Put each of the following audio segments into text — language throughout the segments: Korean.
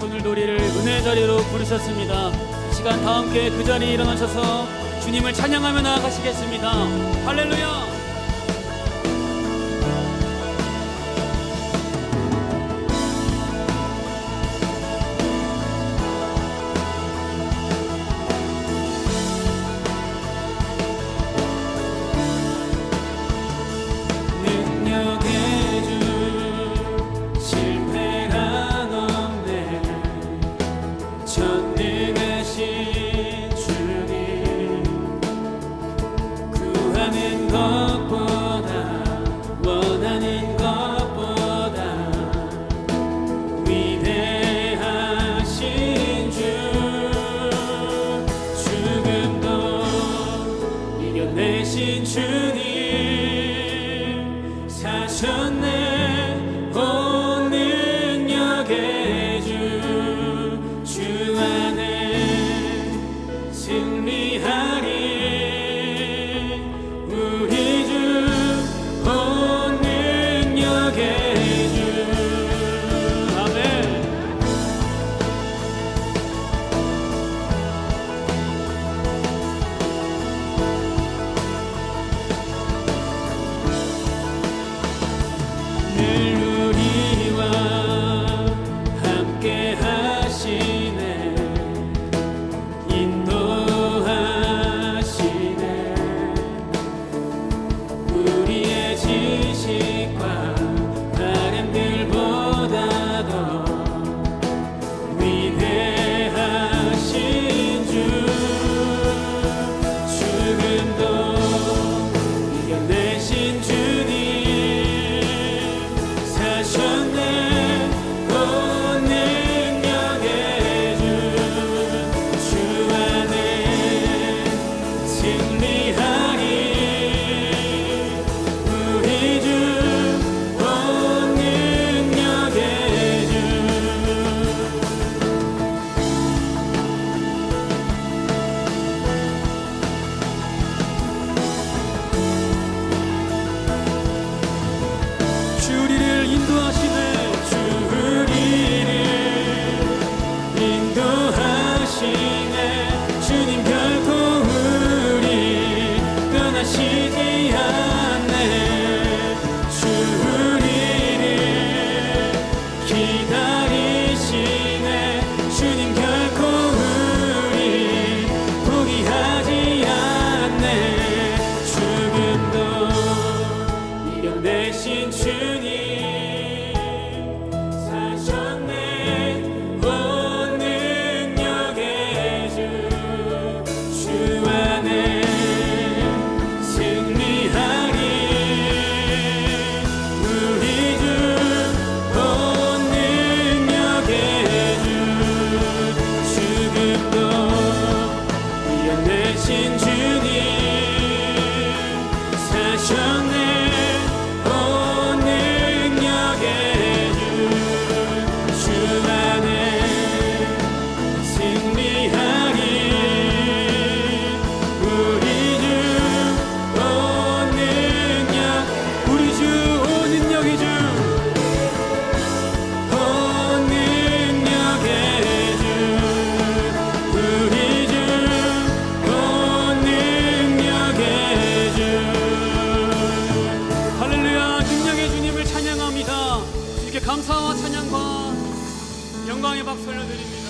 오늘도 우리를 은혜 자리로 부르셨습니다. 이 시간 다 함께 그 자리에 일어나셔서 주님을 찬양하며 나아가시겠습니다. 할렐루야. 대신 주님 사셨네. 온 능력의 주 안에 승리하리. 우리 주 온 능력의 주. 아멘. 대신 주님 사셨네. 온 능력의 주 안에 승리하리. 우리 주 온 능력의 주 죽음도 이겨내신 주님 사셨네. 감사와 찬양과 영광의 박수 올려드립니다.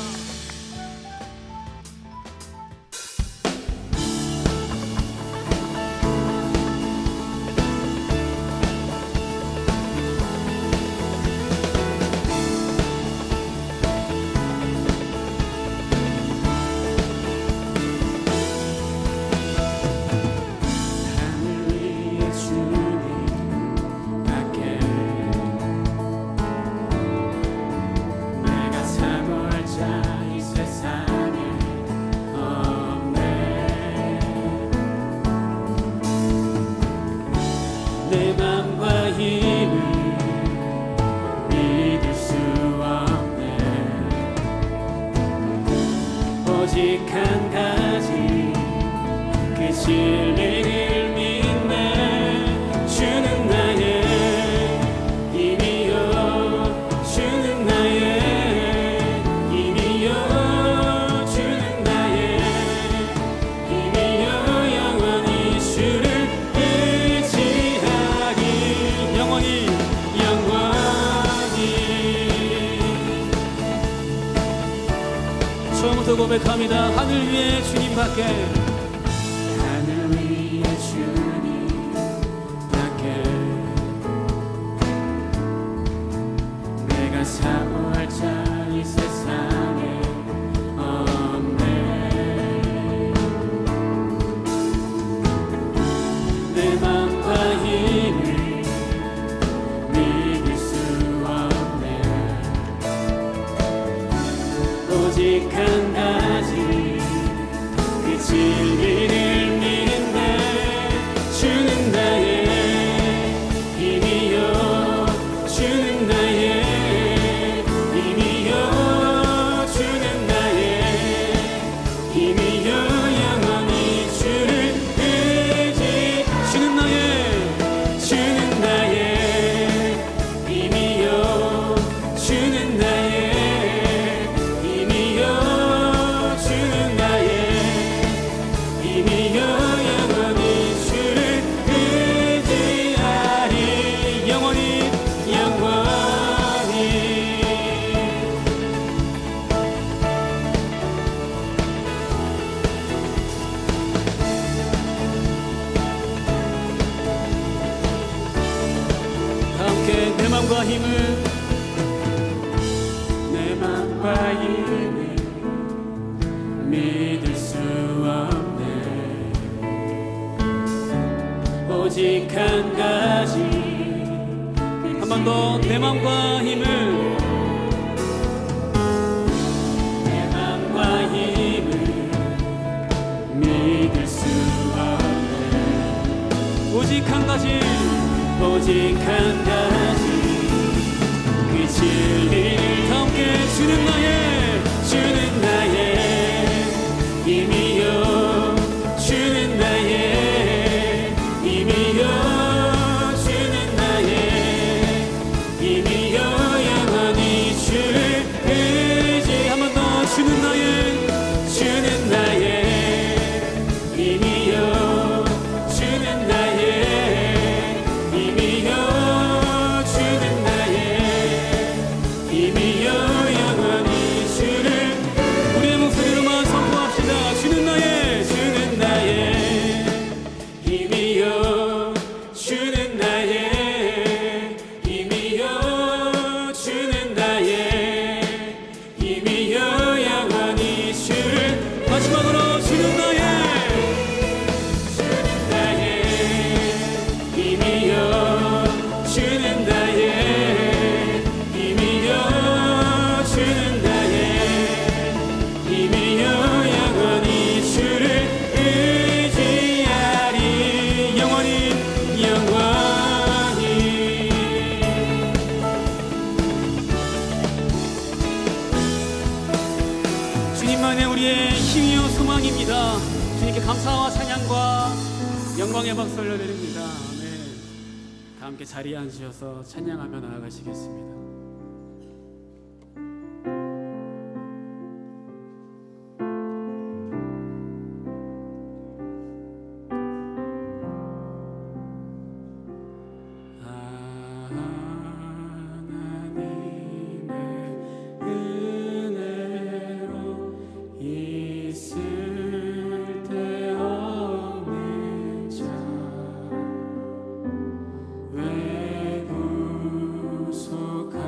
내 맘과 힘을 믿을 수 없네. 오직 한 가지 그 진리를 믿네. 주는 나의 힘이요, 주는 나의 입술로 고백합니다. 하늘 위에 주님밖에, 하늘 위에 주님밖에 내가 사모할 자 이 세상에 없네. 내 맘과 힘을 믿을 수 없네. 오직 한 가지 그 진리를 믿네. 주는 나의 힘이요, 주는 나의 힘이요, 주는 나의 힘이요, 영원히 주를 의지. 주는 나의 힘이요, 주는 나의 힘이요, 주는 나의 힘이요, 영원히 주를 의지하리. 영원히 영원히. 다 함께 내 맘과 힘을, 내 맘과 힘을 믿을 수 없네. 오직 한 가지 한 번 더 내 맘과 힘을, 내 맘과 힘을 믿을 수 없네. 오직 한 가지, 오직 한 가지 그 진리를 다 함께 주는 나의 힘이요, 주는 나의 힘이요, 주는 나의 힘이요, 영원히 주를 의지. 한 번 더 주는 나의 힘이요, 주는 나의 힘이요, 주는 나의 힘이요, 영원히 주를. 우리의 목소리로만 선포합시다. 주는 나의 힘이요, 주는 나의 힘이요, 주는 나의 힘이요, 영원히 주를. 마지막으로 주는 나의 힘이요, 주는 나의 힘이요, 주는 나의 힘이요, 영원히 주를 의지하리. 영원히 영원히. 주님만의 우리의 힘이요 소망입니다. 주님께 감사와 찬양과 영광의 박수 올려드립니다. 아멘. 다 함께 자리에 앉으셔서 찬양하며 나아가시겠습니다. 하나님의 은혜로 있을 데 없는 자, 왜 구속하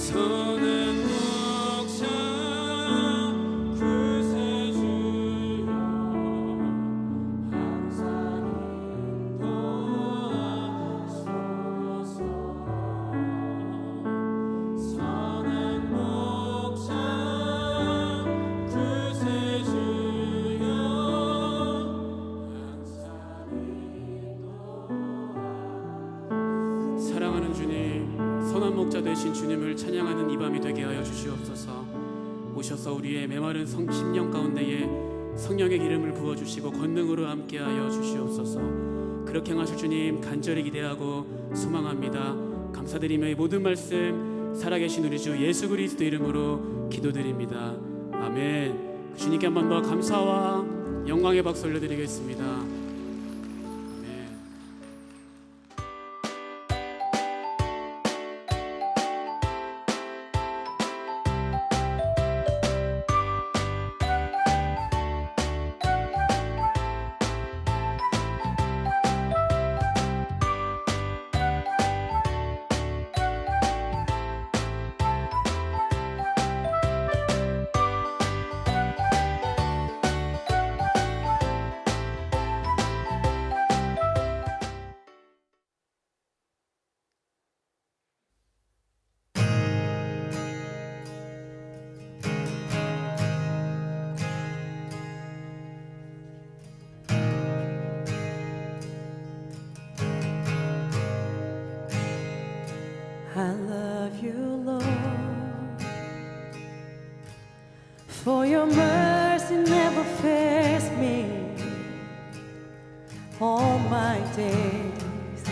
선한 목자 구세주여 항상 인도하소서 선한 목자 구세주여 항상 인도하소서 사랑하는 주님, 선한 목자 되신 주님을 찬양하는 이 밤이 되게 하여 주시옵소서. 오셔서 우리의 메마른 심령 가운데에 성령의 기름을 부어주시고 권능으로 함께하여 주시옵소서. 그렇게 행하실 주님 간절히 기대하고 소망합니다. 감사드리며 이 모든 말씀 살아계신 우리 주 예수 그리스도 이름으로 기도드립니다. 아멘. 주님께 한 번 더 감사와 영광의 박수 올려드리겠습니다. 아멘. I love you, Lord, for your mercy never fails me. All my days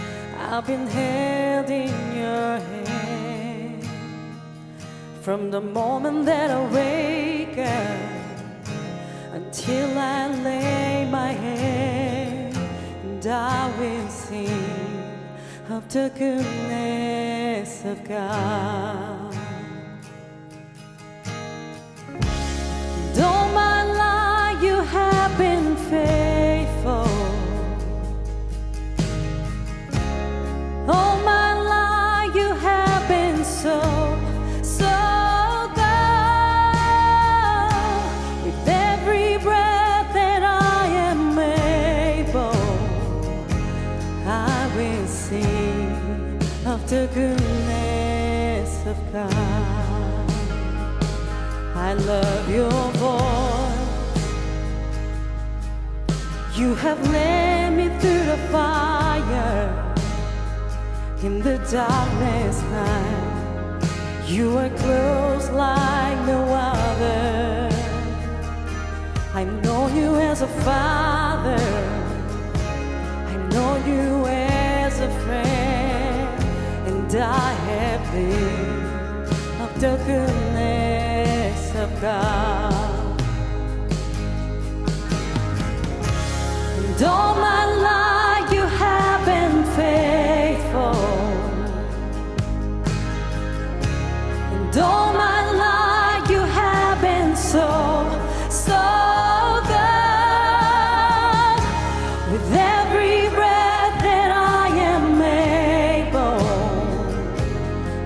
I've been held in your hand. From the moment that I wake up until I lay my head, and I will sing of the goodness of God. And all my life you have been faithful. All my life you have been so, so good. With every breath that I am able, I will sing of the goodness of God. I love your voice. You have led me through the fire. In the darkness night, you are close like no other. I know you as a father, I know you as a friend, and I have lived of the goodness of God. And all my life you have been faithful. And all my life you have been so, so good. With every breath that I am able,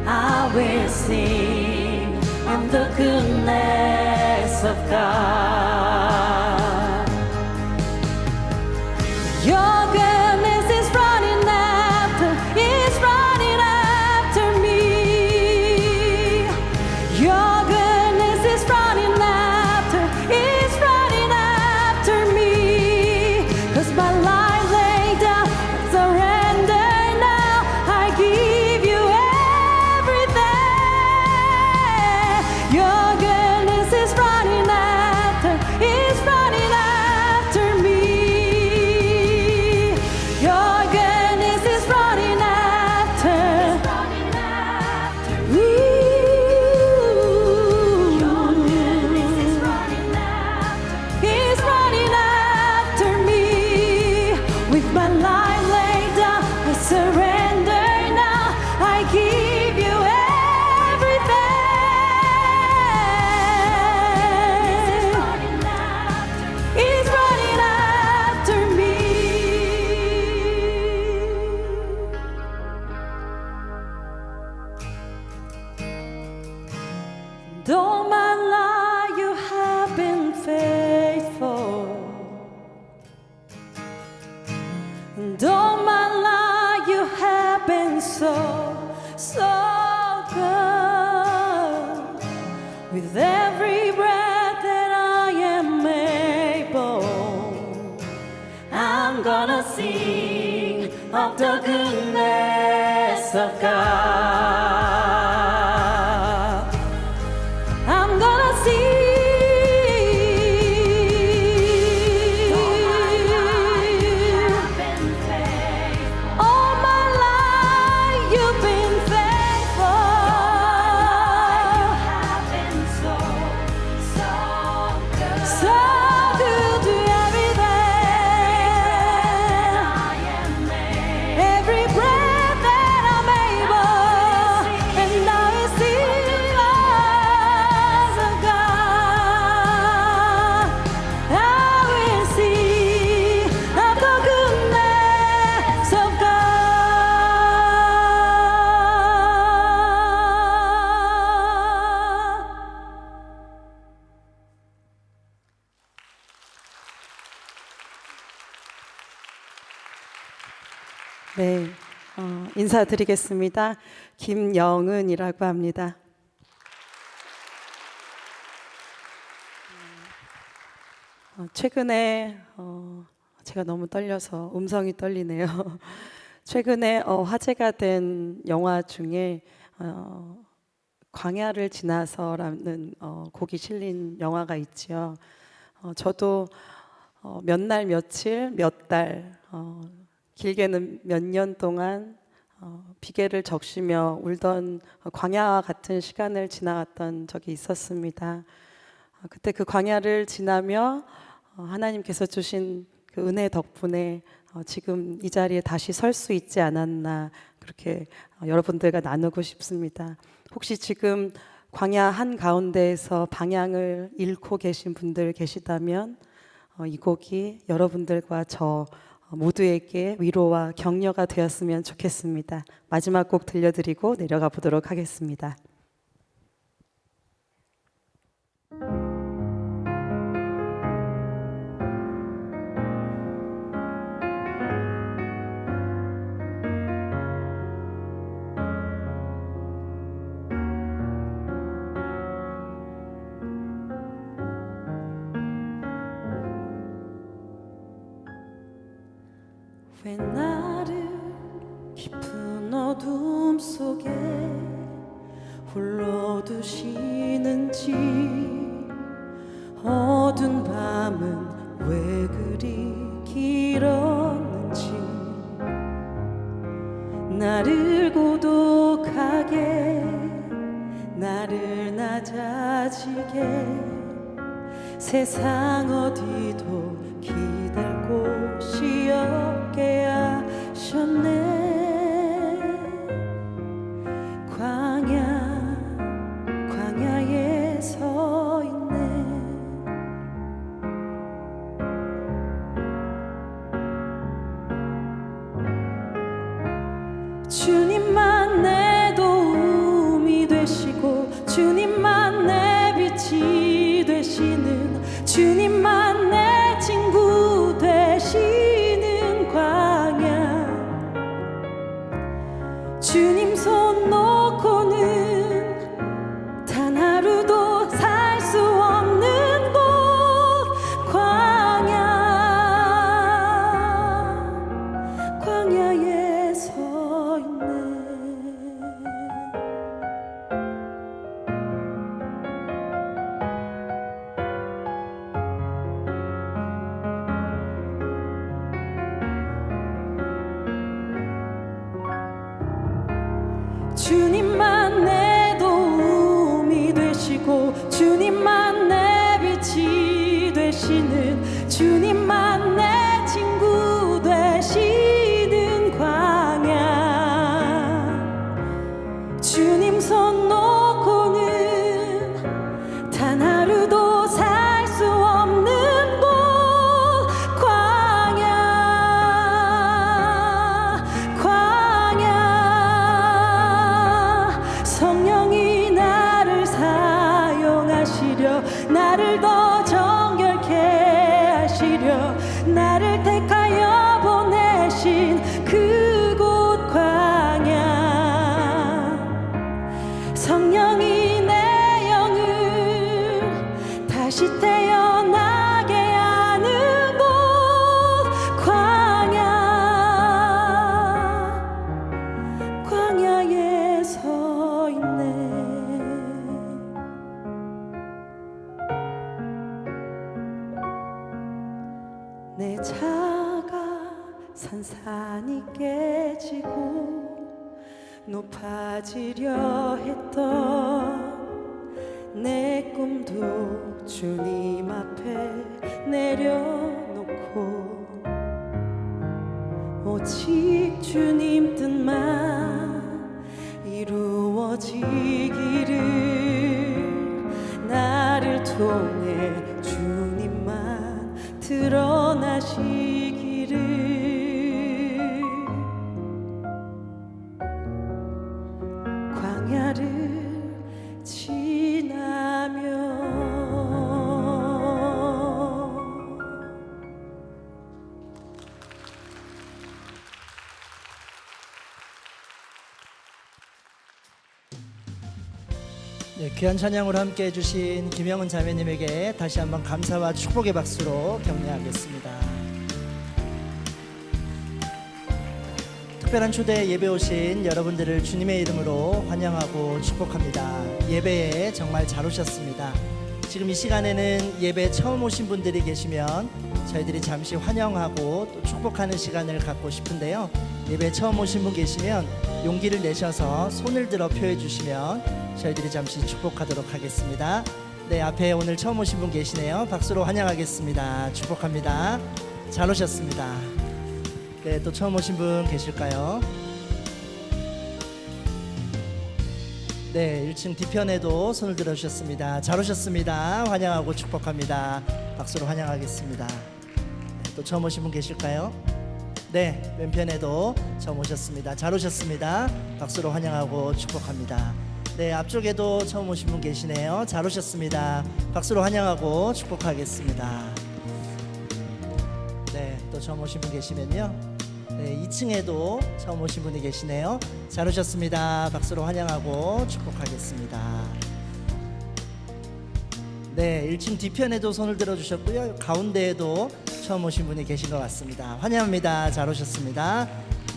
I will sing of the goodness of God. Your goodness is running after me. Your goodness is running after me. 'Cause my life laid down, I surrender now. I give you everything. Your goodness is running after And all my life you have been faithful. And all my life you have been so, so good. With every breath that I am able, I'm gonna sing of the goodness of God. I'm gonna sing. All my life you've been faithful. So good to everything. Every breath that I'm able, and now it's the eyes of God. I will see of the goodness of God. 네, 인사드리겠습니다. 김영은이라고 합니다. 최근에 제가 너무 떨려서 음성이 떨리네요. 최근에 화제가 된 영화 중에 광야를 지나서라는 곡이 실린 영화가 있지요. 저도 몇 날 며칠 몇 달 길게는 몇 년 동안 비계를 적시며 울던 광야와 같은 시간을 지나갔던 적이 있었습니다. 그때 그 광야를 지나며 하나님께서 주신 그 은혜 덕분에 지금 이 자리에 다시 설 수 있지 않았나, 그렇게 여러분들과 나누고 싶습니다. 혹시 지금 광야 한가운데에서 방향을 잃고 계신 분들 계시다면 이 곡이 여러분들과 저 모두에게 위로와 격려가 되었으면 좋겠습니다. 마지막 곡 들려드리고 내려가 보도록 하겠습니다. 왜 나를 깊은 어둠 속에 홀로 두시는지, 어두운 밤은 왜 그리 길었는지, 나를 고독하게, 나를 낮아지게 세상 어디도 기댈 곳이 없게 하셨네. 광야에 서 있네. 주님만 내 도움이 되시고, 주님만 내 빛이 되시는, 주님만 내 친구 되시는 광야, 나를 더 정결케 하시려 나를 택하여 보내신 그곳 광야 성령이 내 영을 다시 태어나게 하는 곳 광야에 서 있네. 내 자가 산산이 깨지고 높아지려 했던 내 꿈도 주님 앞에 내려놓고 오직 주님 뜻만 이루어지기를 나를 통해 주님만 드러나시기를 광야를 지나며 네, 귀한 찬양으로 함께 해주신 김영은 자매님에게 다시 한번 감사와 축복의 박수로 격려하겠습니다. 특별한 초대 예배 오신 여러분들을 주님의 이름으로 환영하고 축복합니다. 예배에 정말 잘 오셨습니다. 지금 이 시간에는 예배 처음 오신 분들이 계시면 저희들이 잠시 환영하고 또 축복하는 시간을 갖고 싶은데요. 예배 처음 오신 분 계시면 용기를 내셔서 손을 들어 표해 주시면 저희들이 잠시 축복하도록 하겠습니다. 네, 앞에 오늘 처음 오신 분 계시네요. 박수로 환영하겠습니다. 축복합니다. 잘 오셨습니다. 네, 또 처음 오신 분 계실까요? 네, 1층 뒤편에도 손을 들어주셨습니다. 잘 오셨습니다. 환영하고 축복합니다. 박수로 환영하겠습니다. 네, 또 처음 오신 분 계실까요? 네, 왼편에도 처음 오셨습니다. 잘 오셨습니다. 박수로 환영하고 축복합니다. 네, 앞쪽에도 처음 오신 분 계시네요. 잘 오셨습니다. 박수로 환영하고 축복하겠습니다. 네, 또 처음 오신 분 계시면요. 네, 2층에도 처음 오신 분이 계시네요. 잘 오셨습니다. 박수로 환영하고 축복하겠습니다. 네, 1층 뒤편에도 손을 들어주셨고요. 가운데에도 처음 오신 분이 계신 것 같습니다. 환영합니다. 잘 오셨습니다.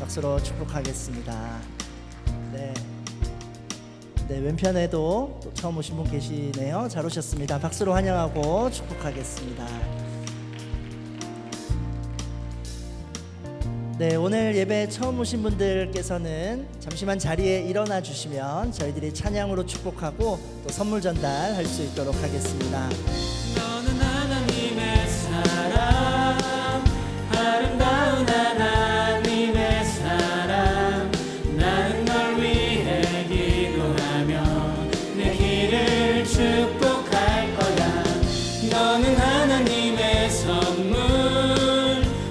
박수로 축복하겠습니다. 네, 왼편에도 또 처음 오신 분 계시네요. 잘 오셨습니다. 박수로 환영하고 축복하겠습니다. 네, 오늘 예배 처음 오신 분들께서는 잠시만 자리에 일어나 주시면 저희들이 찬양으로 축복하고 또 선물 전달할 수 있도록 하겠습니다. 너는 하나님의 사람, 아름다운 하나님의 사람. 나는 널 위해 기도하며 내 길을 축복할 거야. 너는 하나님의 선물,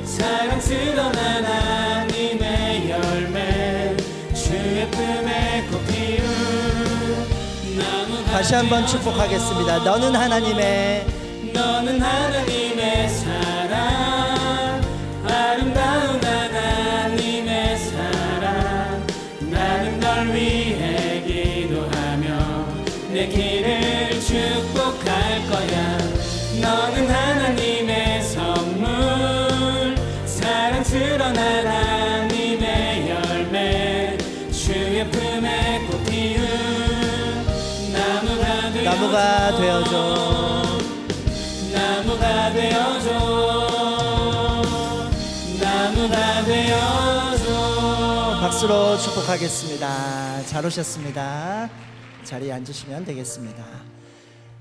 사랑스러운 하나님의 열매, 주의 품에 꽃 피운 나무가 다시 한번 축복하겠습니다. 너는 하나님의 사랑, 아름다운 하나님의 사랑. 나는 널 위해 기도하며 내 길을 축복할 거야. 너는 하나님의 선물, 사랑스러운 하나님의 열매, 주의 품에 꽃 피운 나무가 되어줘. 나무가 되어줘. 나무가 되어줘. 박수로 축복하겠습니다. 잘 오셨습니다. 자리에 앉으시면 되겠습니다.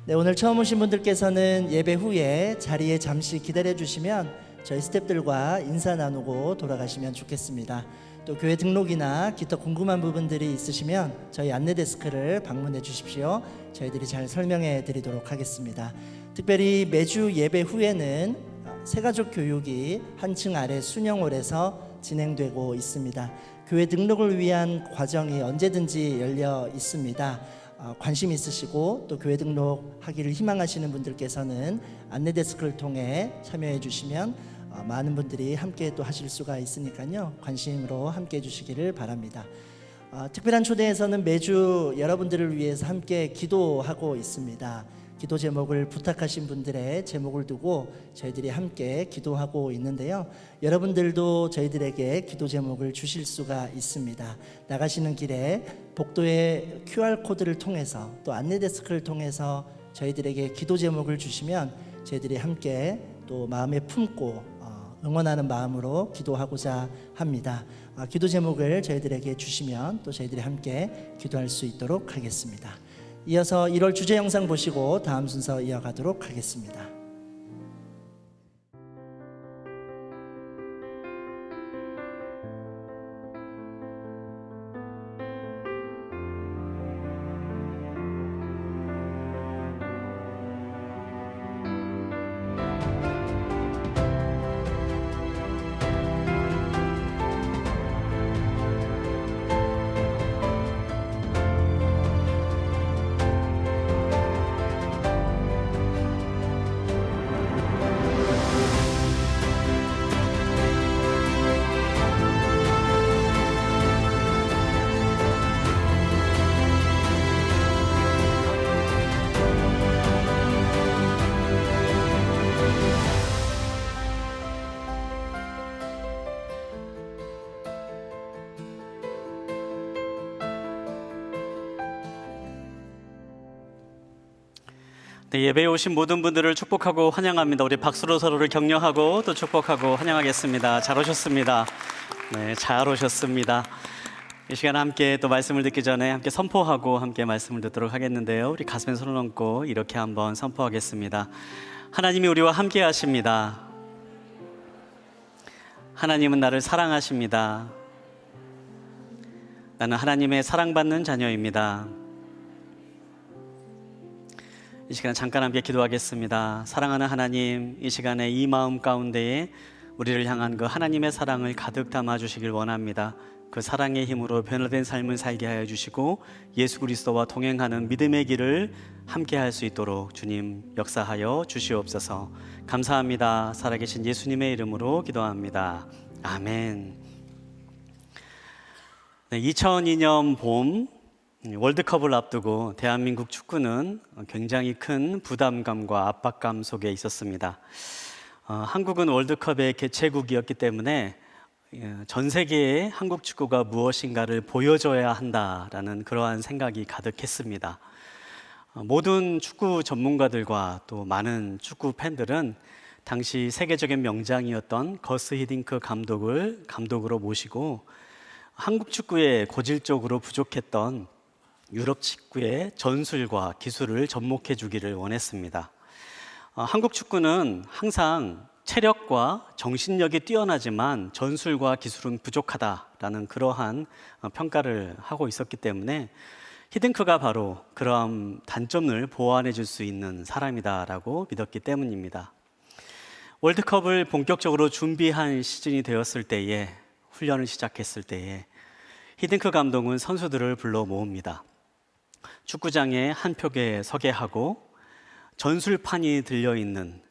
네, 오늘 처음 오신 분들께서는 예배 후에 자리에 잠시 기다려 주시면 저희 스태프들과 인사 나누고 돌아가시면 좋겠습니다. 또 교회 등록이나 기타 궁금한 부분들이 있으시면 저희 안내 데스크를 방문해 주십시오. 저희들이 잘 설명해 드리도록 하겠습니다. 특별히 매주 예배 후에는 새가족 교육이 한층 아래 순영홀에서 진행되고 있습니다. 교회 등록을 위한 과정이 언제든지 열려 있습니다. 관심 있으시고 또 교회 등록하기를 희망하시는 분들께서는 안내 데스크를 통해 참여해 주시면 많은 분들이 함께 또 하실 수가 있으니까요. 관심으로 함께 해 주시기를 바랍니다. 특별한 초대에서는 매주 여러분들을 위해서 함께 기도하고 있습니다. 기도 제목을 부탁하신 분들의 제목을 두고 저희들이 함께 기도하고 있는데요. 여러분들도 저희들에게 기도 제목을 주실 수가 있습니다. 나가시는 길에 복도의 QR코드를 통해서 또 안내 데스크를 통해서 저희들에게 기도 제목을 주시면 저희들이 함께 또 마음에 품고 응원하는 마음으로 기도하고자 합니다. 기도 제목을 저희들에게 주시면 또 저희들이 함께 기도할 수 있도록 하겠습니다. 이어서 1월 주제 영상 보시고 다음 순서 이어가도록 하겠습니다. 네, 예배에 오신 모든 분들을 축복하고 환영합니다. 우리 박수로 서로를 격려하고 또 축복하고 환영하겠습니다. 잘 오셨습니다. 네, 잘 오셨습니다. 이 시간 함께 또 말씀을 듣기 전에 함께 선포하고 함께 말씀을 듣도록 하겠는데요. 우리 가슴에 손을 얹고 이렇게 한번 선포하겠습니다. 하나님이 우리와 함께 하십니다. 하나님은 나를 사랑하십니다. 나는 하나님의 사랑받는 자녀입니다. 이 시간 잠깐 함께 기도하겠습니다. 사랑하는 하나님, 이 시간에 이 마음 가운데에 우리를 향한 그 하나님의 사랑을 가득 담아 주시길 원합니다. 그 사랑의 힘으로 변화된 삶을 살게 하여 주시고 예수 그리스도와 동행하는 믿음의 길을 함께 할 수 있도록 주님 역사하여 주시옵소서. 감사합니다. 살아계신 예수님의 이름으로 기도합니다. 아멘. 네, 2002년 봄 월드컵을 앞두고 대한민국 축구는 굉장히 큰 부담감과 압박감 속에 있었습니다. 한국은 월드컵의 개최국이었기 때문에 전 세계에 한국 축구가 무엇인가를 보여줘야 한다라는 그러한 생각이 가득했습니다. 모든 축구 전문가들과 또 많은 축구 팬들은 당시 세계적인 명장이었던 거스 히딩크 감독을 감독으로 모시고 한국 축구에 고질적으로 부족했던 유럽 축구의 전술과 기술을 접목해 주기를 원했습니다. 한국 축구는 항상 체력과 정신력이 뛰어나지만 전술과 기술은 부족하다라는 그러한 평가를 하고 있었기 때문에 히딩크가 바로 그러한 단점을 보완해 줄 수 있는 사람이다라고 믿었기 때문입니다. 월드컵을 본격적으로 준비한 시즌이 되었을 때에 훈련을 시작했을 때에 히딩크 감독은 선수들을 불러 모읍니다. 축구장에 한 표에 서게 하고 전술판이 들려있는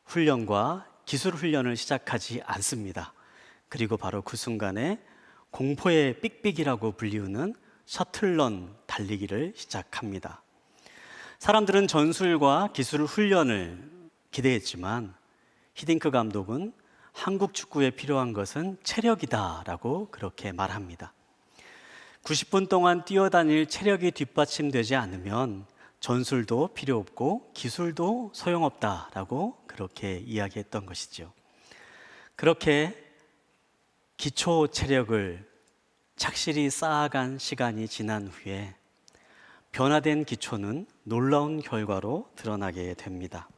훈련과 기술 훈련을 시작하지 않습니다. 그리고 바로 그 순간에 공포의 삑삑이라고 불리우는 셔틀런 달리기를 시작합니다. 사람들은 전술과 기술 훈련을 기대했지만 히딩크 감독은 한국 축구에 필요한 것은 체력이다라고 그렇게 말합니다. 90분 동안 뛰어다닐 체력이 뒷받침되지 않으면 전술도 필요 없고 기술도 소용없다라고 그렇게 이야기했던 것이죠. 그렇게 기초 체력을 착실히 쌓아간 시간이 지난 후에 변화된 기초는 놀라운 결과로 드러나게 됩니다.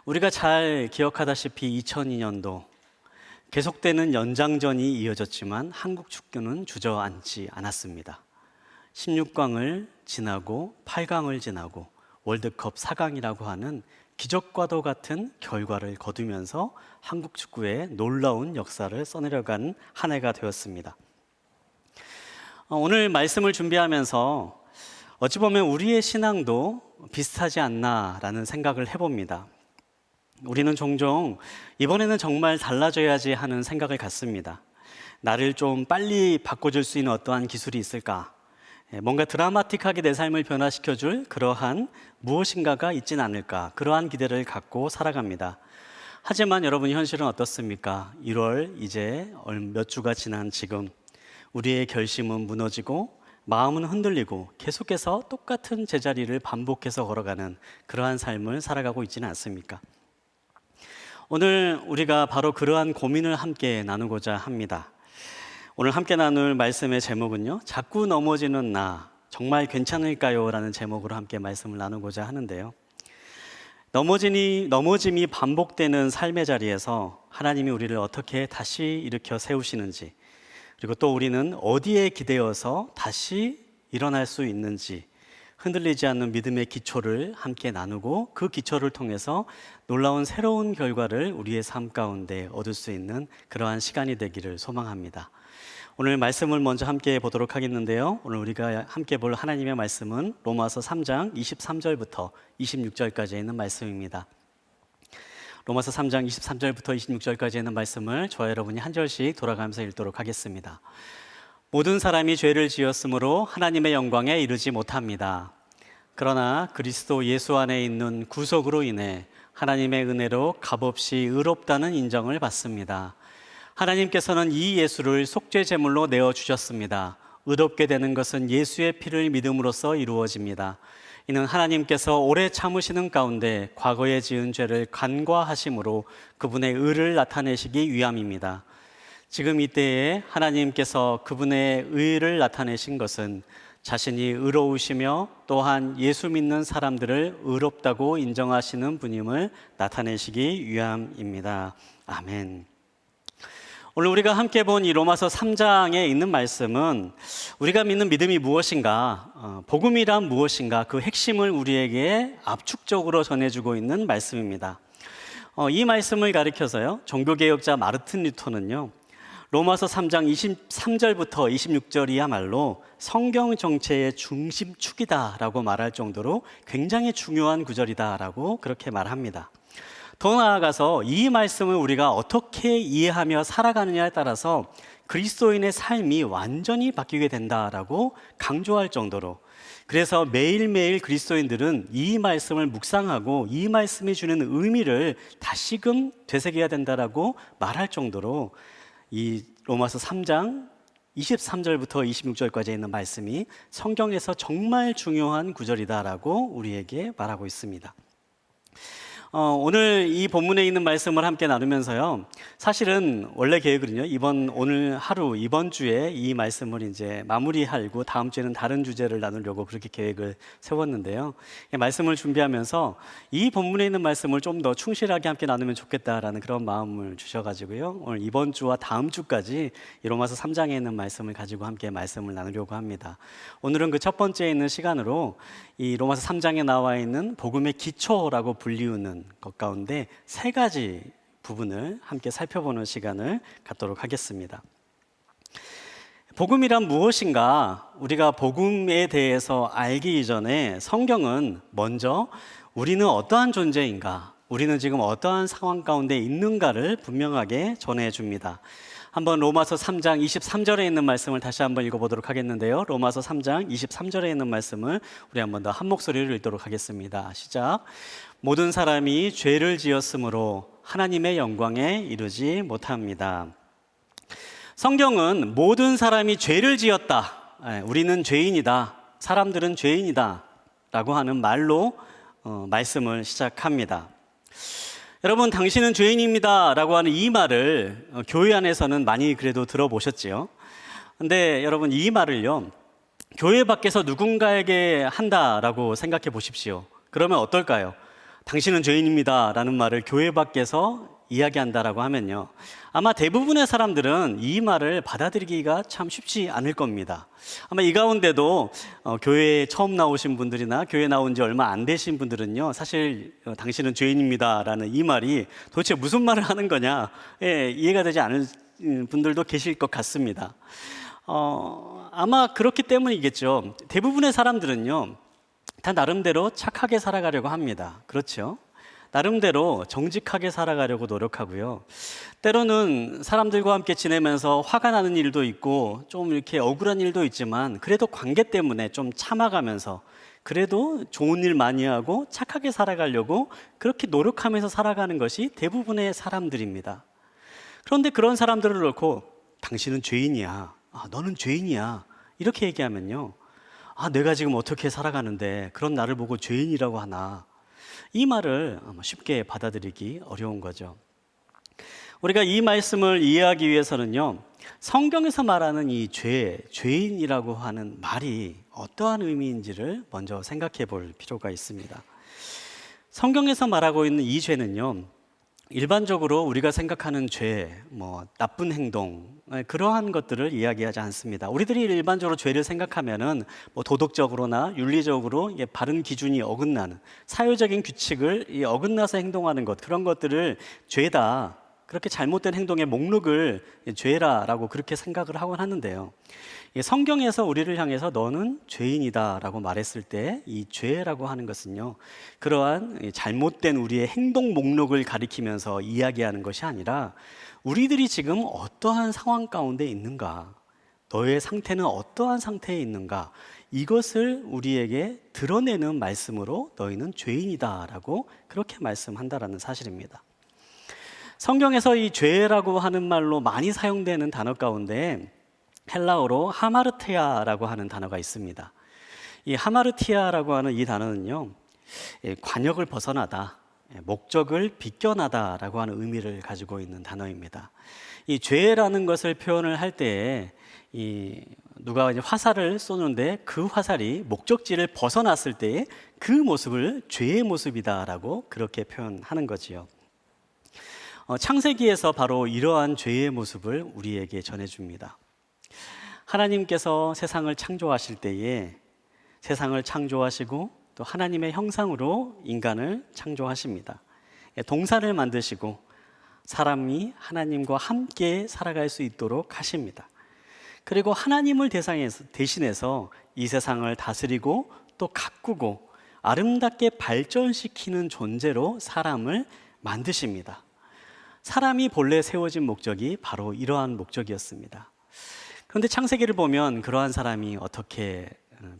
우리가 잘 기억하다시피 2002년도 계속되는 연장전이 이어졌지만 한국 축구는 주저앉지 않았습니다. 16강을 지나고 8강을 지나고 월드컵 4강이라고 하는 기적과도 같은 결과를 거두면서 한국 축구의 놀라운 역사를 써내려간 한 해가 되었습니다. 오늘 말씀을 준비하면서 어찌 보면 우리의 신앙도 비슷하지 않나라는 생각을 해봅니다. 우리는 종종 이번에는 정말 달라져야지 하는 생각을 갖습니다. 나를 좀 빨리 바꿔줄 수 있는 어떠한 기술이 있을까? 뭔가 드라마틱하게 내 삶을 변화시켜줄 그러한 무엇인가가 있진 않을까? 그러한 기대를 갖고 살아갑니다. 하지만 여러분, 현실은 어떻습니까? 1월 이제 몇 주가 지난 지금 우리의 결심은 무너지고 마음은 흔들리고 계속해서 똑같은 제자리를 반복해서 걸어가는 그러한 삶을 살아가고 있지는 않습니까? 오늘 우리가 바로 그러한 고민을 함께 나누고자 합니다. 오늘 함께 나눌 말씀의 제목은요, 자꾸 넘어지는 나 정말 괜찮을까요? 라는 제목으로 함께 말씀을 나누고자 하는데요. 넘어짐이 반복되는 삶의 자리에서 하나님이 우리를 어떻게 다시 일으켜 세우시는지, 그리고 또 우리는 어디에 기대어서 다시 일어날 수 있는지, 흔들리지 않는 믿음의 기초를 함께 나누고 그 기초를 통해서 놀라운 새로운 결과를 우리의 삶 가운데 얻을 수 있는 그러한 시간이 되기를 소망합니다. 오늘 말씀을 먼저 함께 보도록 하겠는데요. 오늘 우리가 함께 볼 하나님의 말씀은 로마서 3장 23절부터 26절까지 있는 말씀입니다. 로마서 3장 23절부터 26절까지 있는 말씀을 저와 여러분이 한 절씩 돌아가면서 읽도록 하겠습니다. 모든 사람이 죄를 지었으므로 하나님의 영광에 이르지 못합니다. 그러나 그리스도 예수 안에 있는 구속으로 인해 하나님의 은혜로 값없이 의롭다는 인정을 받습니다. 하나님께서는 이 예수를 속죄 제물로 내어주셨습니다. 의롭게 되는 것은 예수의 피를 믿음으로써 이루어집니다. 이는 하나님께서 오래 참으시는 가운데 과거에 지은 죄를 간과하심으로 그분의 의를 나타내시기 위함입니다. 지금 이때에 하나님께서 그분의 의를 나타내신 것은 자신이 의로우시며 또한 예수 믿는 사람들을 의롭다고 인정하시는 분임을 나타내시기 위함입니다. 아멘. 오늘 우리가 함께 본 이 로마서 3장에 있는 말씀은 우리가 믿는 믿음이 무엇인가, 복음이란 무엇인가, 그 핵심을 우리에게 압축적으로 전해주고 있는 말씀입니다. 이 말씀을 가리켜서요, 종교개혁자 마르틴 루터는요, 로마서 3장 23절부터 26절이야말로 성경 정체의 중심축이다라고 말할 정도로 굉장히 중요한 구절이다라고 그렇게 말합니다. 더 나아가서 이 말씀을 우리가 어떻게 이해하며 살아가느냐에 따라서 그리스도인의 삶이 완전히 바뀌게 된다라고 강조할 정도로, 그래서 매일매일 그리스도인들은 이 말씀을 묵상하고 이 말씀이 주는 의미를 다시금 되새겨야 된다라고 말할 정도로 이 로마서 3장 23절부터 26절까지 있는 말씀이 성경에서 정말 중요한 구절이다라고 우리에게 말하고 있습니다. 오늘 이 본문에 있는 말씀을 함께 나누면서요, 사실은 원래 계획은요, 이번 주에 이 말씀을 이제 마무리하고 다음 주에는 다른 주제를 나누려고 그렇게 계획을 세웠는데요. 말씀을 준비하면서 이 본문에 있는 말씀을 좀 더 충실하게 함께 나누면 좋겠다라는 그런 마음을 주셔가지고요, 오늘 이번 주와 다음 주까지 이 로마서 3장에 있는 말씀을 가지고 함께 말씀을 나누려고 합니다. 오늘은 그 첫 번째에 있는 시간으로 이 로마서 3장에 나와 있는 복음의 기초라고 불리우는 것 가운데 세 가지 부분을 함께 살펴보는 시간을 갖도록 하겠습니다. 복음이란 무엇인가? 우리가 복음에 대해서 알기 이전에 성경은 먼저 우리는 어떠한 존재인가, 우리는 지금 어떠한 상황 가운데 있는가를 분명하게 전해줍니다. 한번 로마서 3장 23절에 있는 말씀을 다시 한번 읽어보도록 하겠는데요. 로마서 3장 23절에 있는 말씀을 우리 한번 더 한 목소리로 읽도록 하겠습니다. 시작. 모든 사람이 죄를 지었으므로 하나님의 영광에 이르지 못합니다. 성경은 모든 사람이 죄를 지었다, 우리는 죄인이다, 사람들은 죄인이다 라고 하는 말로 말씀을 시작합니다. 여러분, 당신은 죄인입니다 라고 하는 이 말을 교회 안에서는 많이 그래도 들어보셨지요. 근데 여러분, 이 말을요, 교회 밖에서 누군가에게 한다라고 생각해 보십시오. 그러면 어떨까요? 당신은 죄인입니다 라는 말을 교회 밖에서 이야기한다라고 하면요, 아마 대부분의 사람들은 이 말을 받아들이기가 참 쉽지 않을 겁니다. 아마 이 가운데도 교회에 처음 나오신 분들이나 교회 나온 지 얼마 안 되신 분들은요, 사실 당신은 죄인입니다 라는 이 말이 도대체 무슨 말을 하는 거냐, 이해가 되지 않을 분들도 계실 것 같습니다. 아마 그렇기 때문이겠죠. 대부분의 사람들은요, 다 나름대로 착하게 살아가려고 합니다. 그렇죠? 나름대로 정직하게 살아가려고 노력하고요. 때로는 사람들과 함께 지내면서 화가 나는 일도 있고 좀 이렇게 억울한 일도 있지만 그래도 관계 때문에 좀 참아가면서 그래도 좋은 일 많이 하고 착하게 살아가려고 그렇게 노력하면서 살아가는 것이 대부분의 사람들입니다. 그런데 그런 사람들을 놓고 당신은 죄인이야. 너는 죄인이야. 이렇게 얘기하면요. 내가 지금 어떻게 살아가는데 그런 나를 보고 죄인이라고 하나. 이 말을 쉽게 받아들이기 어려운 거죠. 우리가 이 말씀을 이해하기 위해서는요, 성경에서 말하는 이 죄인이라고 하는 말이 어떠한 의미인지를 먼저 생각해 볼 필요가 있습니다. 성경에서 말하고 있는 이 죄는요, 일반적으로 우리가 생각하는 죄, 나쁜 행동, 그러한 것들을 이야기하지 않습니다. 우리들이 일반적으로 죄를 생각하면은 도덕적으로나 윤리적으로 바른 기준이 어긋나는 사회적인 규칙을 어긋나서 행동하는 것, 그런 것들을 죄다, 그렇게 잘못된 행동의 목록을 죄라라고 그렇게 생각을 하곤 하는데요. 성경에서 우리를 향해서 너는 죄인이다라고 말했을 때 이 죄라고 하는 것은요, 그러한 잘못된 우리의 행동 목록을 가리키면서 이야기하는 것이 아니라 우리들이 지금 어떠한 상황 가운데 있는가, 너의 상태는 어떠한 상태에 있는가, 이것을 우리에게 드러내는 말씀으로 너희는 죄인이다라고 그렇게 말씀한다라는 사실입니다. 성경에서 이 죄라고 하는 말로 많이 사용되는 단어 가운데 헬라어로 하마르티아라고 하는 단어가 있습니다. 이 하마르티아라고 하는 이 단어는요, 관역을 벗어나다, 목적을 비껴나다라고 하는 의미를 가지고 있는 단어입니다. 이 죄라는 것을 표현을 할 때에 누가 이제 화살을 쏘는데 그 화살이 목적지를 벗어났을 때의 그 모습을 죄의 모습이다라고 그렇게 표현하는 거지요. 창세기에서 바로 이러한 죄의 모습을 우리에게 전해줍니다. 하나님께서 세상을 창조하실 때에 세상을 창조하시고 또 하나님의 형상으로 인간을 창조하십니다. 동산을 만드시고 사람이 하나님과 함께 살아갈 수 있도록 하십니다. 그리고 하나님을 대신해서 이 세상을 다스리고 또 가꾸고 아름답게 발전시키는 존재로 사람을 만드십니다. 사람이 본래 세워진 목적이 바로 이러한 목적이었습니다. 그런데 창세기를 보면 그러한 사람이 어떻게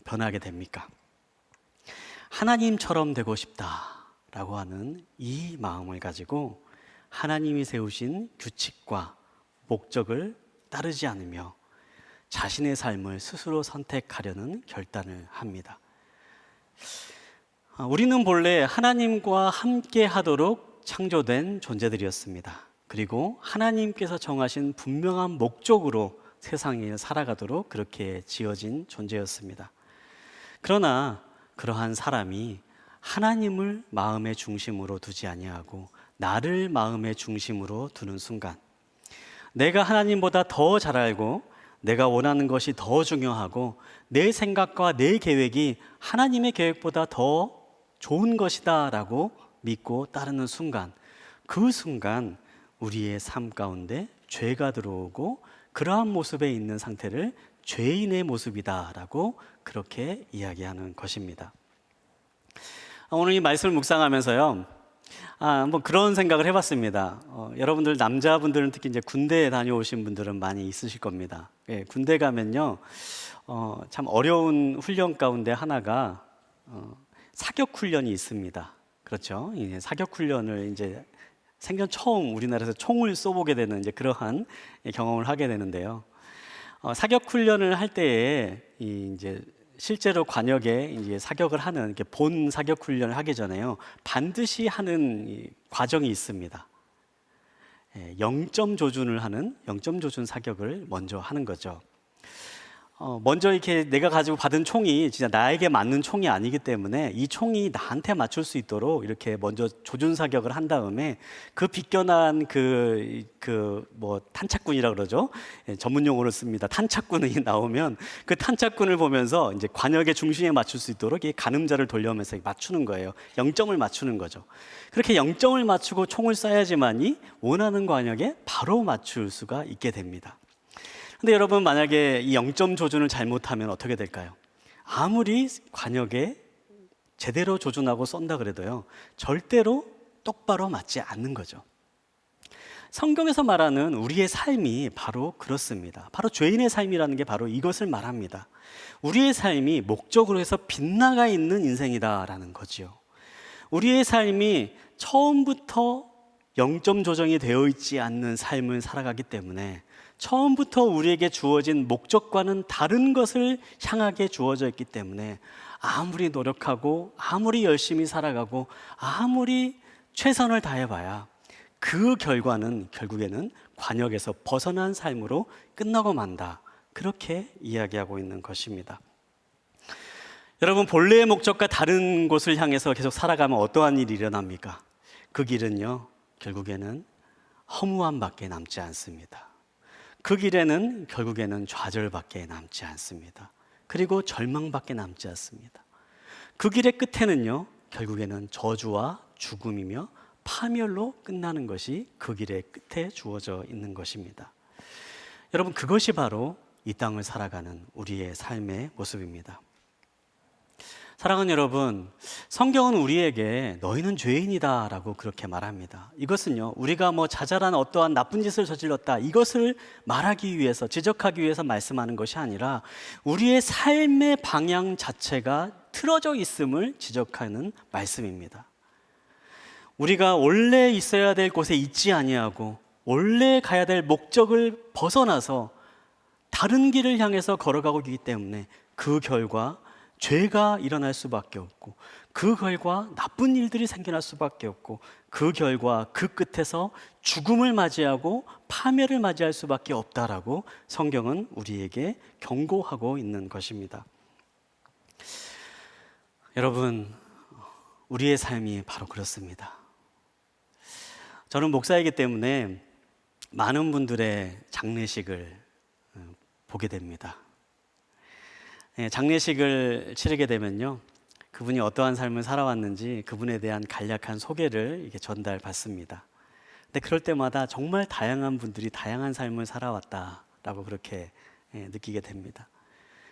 변하게 됩니까? 하나님처럼 되고 싶다라고 하는 이 마음을 가지고 하나님이 세우신 규칙과 목적을 따르지 않으며 자신의 삶을 스스로 선택하려는 결단을 합니다. 우리는 본래 하나님과 함께 하도록 창조된 존재들이었습니다. 그리고 하나님께서 정하신 분명한 목적으로 세상에 살아가도록 그렇게 지어진 존재였습니다. 그러나 그러한 사람이 하나님을 마음의 중심으로 두지 아니하고 나를 마음의 중심으로 두는 순간, 내가 하나님보다 더 잘 알고 내가 원하는 것이 더 중요하고 내 생각과 내 계획이 하나님의 계획보다 더 좋은 것이다 라고 믿고 따르는 순간, 그 순간 우리의 삶 가운데 죄가 들어오고 그러한 모습에 있는 상태를 죄인의 모습이다라고 그렇게 이야기하는 것입니다. 오늘 이 말씀을 묵상하면서요, 한번 그런 생각을 해봤습니다. 여러분들 남자분들은 특히 이제 군대에 다녀오신 분들은 많이 있으실 겁니다. 군대 가면요, 참 어려운 훈련 가운데 하나가 사격 훈련이 있습니다. 그렇죠? 사격 훈련을 이제 생전 처음 우리나라에서 총을 쏘보게 되는 이제 그러한 경험을 하게 되는데요. 사격 훈련을 할 때에 이제 실제로 관역에 이제 사격을 하는 이렇게 본 사격 훈련을 하기 전에요, 반드시 하는 이 과정이 있습니다. 0점 조준을 하는 0점 조준 사격을 먼저 하는 거죠. 먼저 이렇게 내가 가지고 받은 총이 진짜 나에게 맞는 총이 아니기 때문에 이 총이 나한테 맞출 수 있도록 이렇게 먼저 조준 사격을 한 다음에 그 비껴난 탄착군이라고 그러죠. 전문 용어를 씁니다. 탄착군이 나오면 그 탄착군을 보면서 이제 관역의 중심에 맞출 수 있도록 이 가늠자를 돌려면서 맞추는 거예요. 0점을 맞추는 거죠. 그렇게 0점을 맞추고 총을 쏴야지만이 원하는 관역에 바로 맞출 수가 있게 됩니다. 근데 여러분, 만약에 이 0점 조준을 잘못하면 어떻게 될까요? 아무리 관역에 제대로 조준하고 쏜다 그래도요, 절대로 똑바로 맞지 않는 거죠. 성경에서 말하는 우리의 삶이 바로 그렇습니다. 바로 죄인의 삶이라는 게 바로 이것을 말합니다. 우리의 삶이 목적으로 해서 빗나가 있는 인생이다라는 거지요. 우리의 삶이 처음부터 0점 조정이 되어 있지 않는 삶을 살아가기 때문에 처음부터 우리에게 주어진 목적과는 다른 것을 향하게 주어져 있기 때문에 아무리 노력하고 아무리 열심히 살아가고 아무리 최선을 다해봐야 그 결과는 결국에는 관역에서 벗어난 삶으로 끝나고 만다, 그렇게 이야기하고 있는 것입니다. 여러분, 본래의 목적과 다른 곳을 향해서 계속 살아가면 어떠한 일이 일어납니까? 그 길은요, 결국에는 허무함밖에 남지 않습니다. 그 길에는 결국에는 좌절밖에 남지 않습니다. 그리고 절망밖에 남지 않습니다. 그 길의 끝에는요, 결국에는 저주와 죽음이며 파멸로 끝나는 것이 그 길의 끝에 주어져 있는 것입니다. 여러분, 그것이 바로 이 땅을 살아가는 우리의 삶의 모습입니다. 사랑하는 여러분, 성경은 우리에게 너희는 죄인이다 라고 그렇게 말합니다. 이것은요, 우리가 자잘한 어떠한 나쁜 짓을 저질렀다, 이것을 말하기 위해서, 지적하기 위해서 말씀하는 것이 아니라 우리의 삶의 방향 자체가 틀어져 있음을 지적하는 말씀입니다. 우리가 원래 있어야 될 곳에 있지 아니하고 원래 가야 될 목적을 벗어나서 다른 길을 향해서 걸어가고 있기 때문에 그 결과 죄가 일어날 수밖에 없고, 그 결과 나쁜 일들이 생겨날 수밖에 없고, 그 결과 그 끝에서 죽음을 맞이하고 파멸을 맞이할 수밖에 없다라고 성경은 우리에게 경고하고 있는 것입니다. 여러분, 우리의 삶이 바로 그렇습니다. 저는 목사이기 때문에 많은 분들의 장례식을 보게 됩니다. 장례식을 치르게 되면요, 그분이 어떠한 삶을 살아왔는지 그분에 대한 간략한 소개를 이렇게 전달받습니다. 근데 그럴 때마다 정말 다양한 분들이 다양한 삶을 살아왔다라고 그렇게 느끼게 됩니다.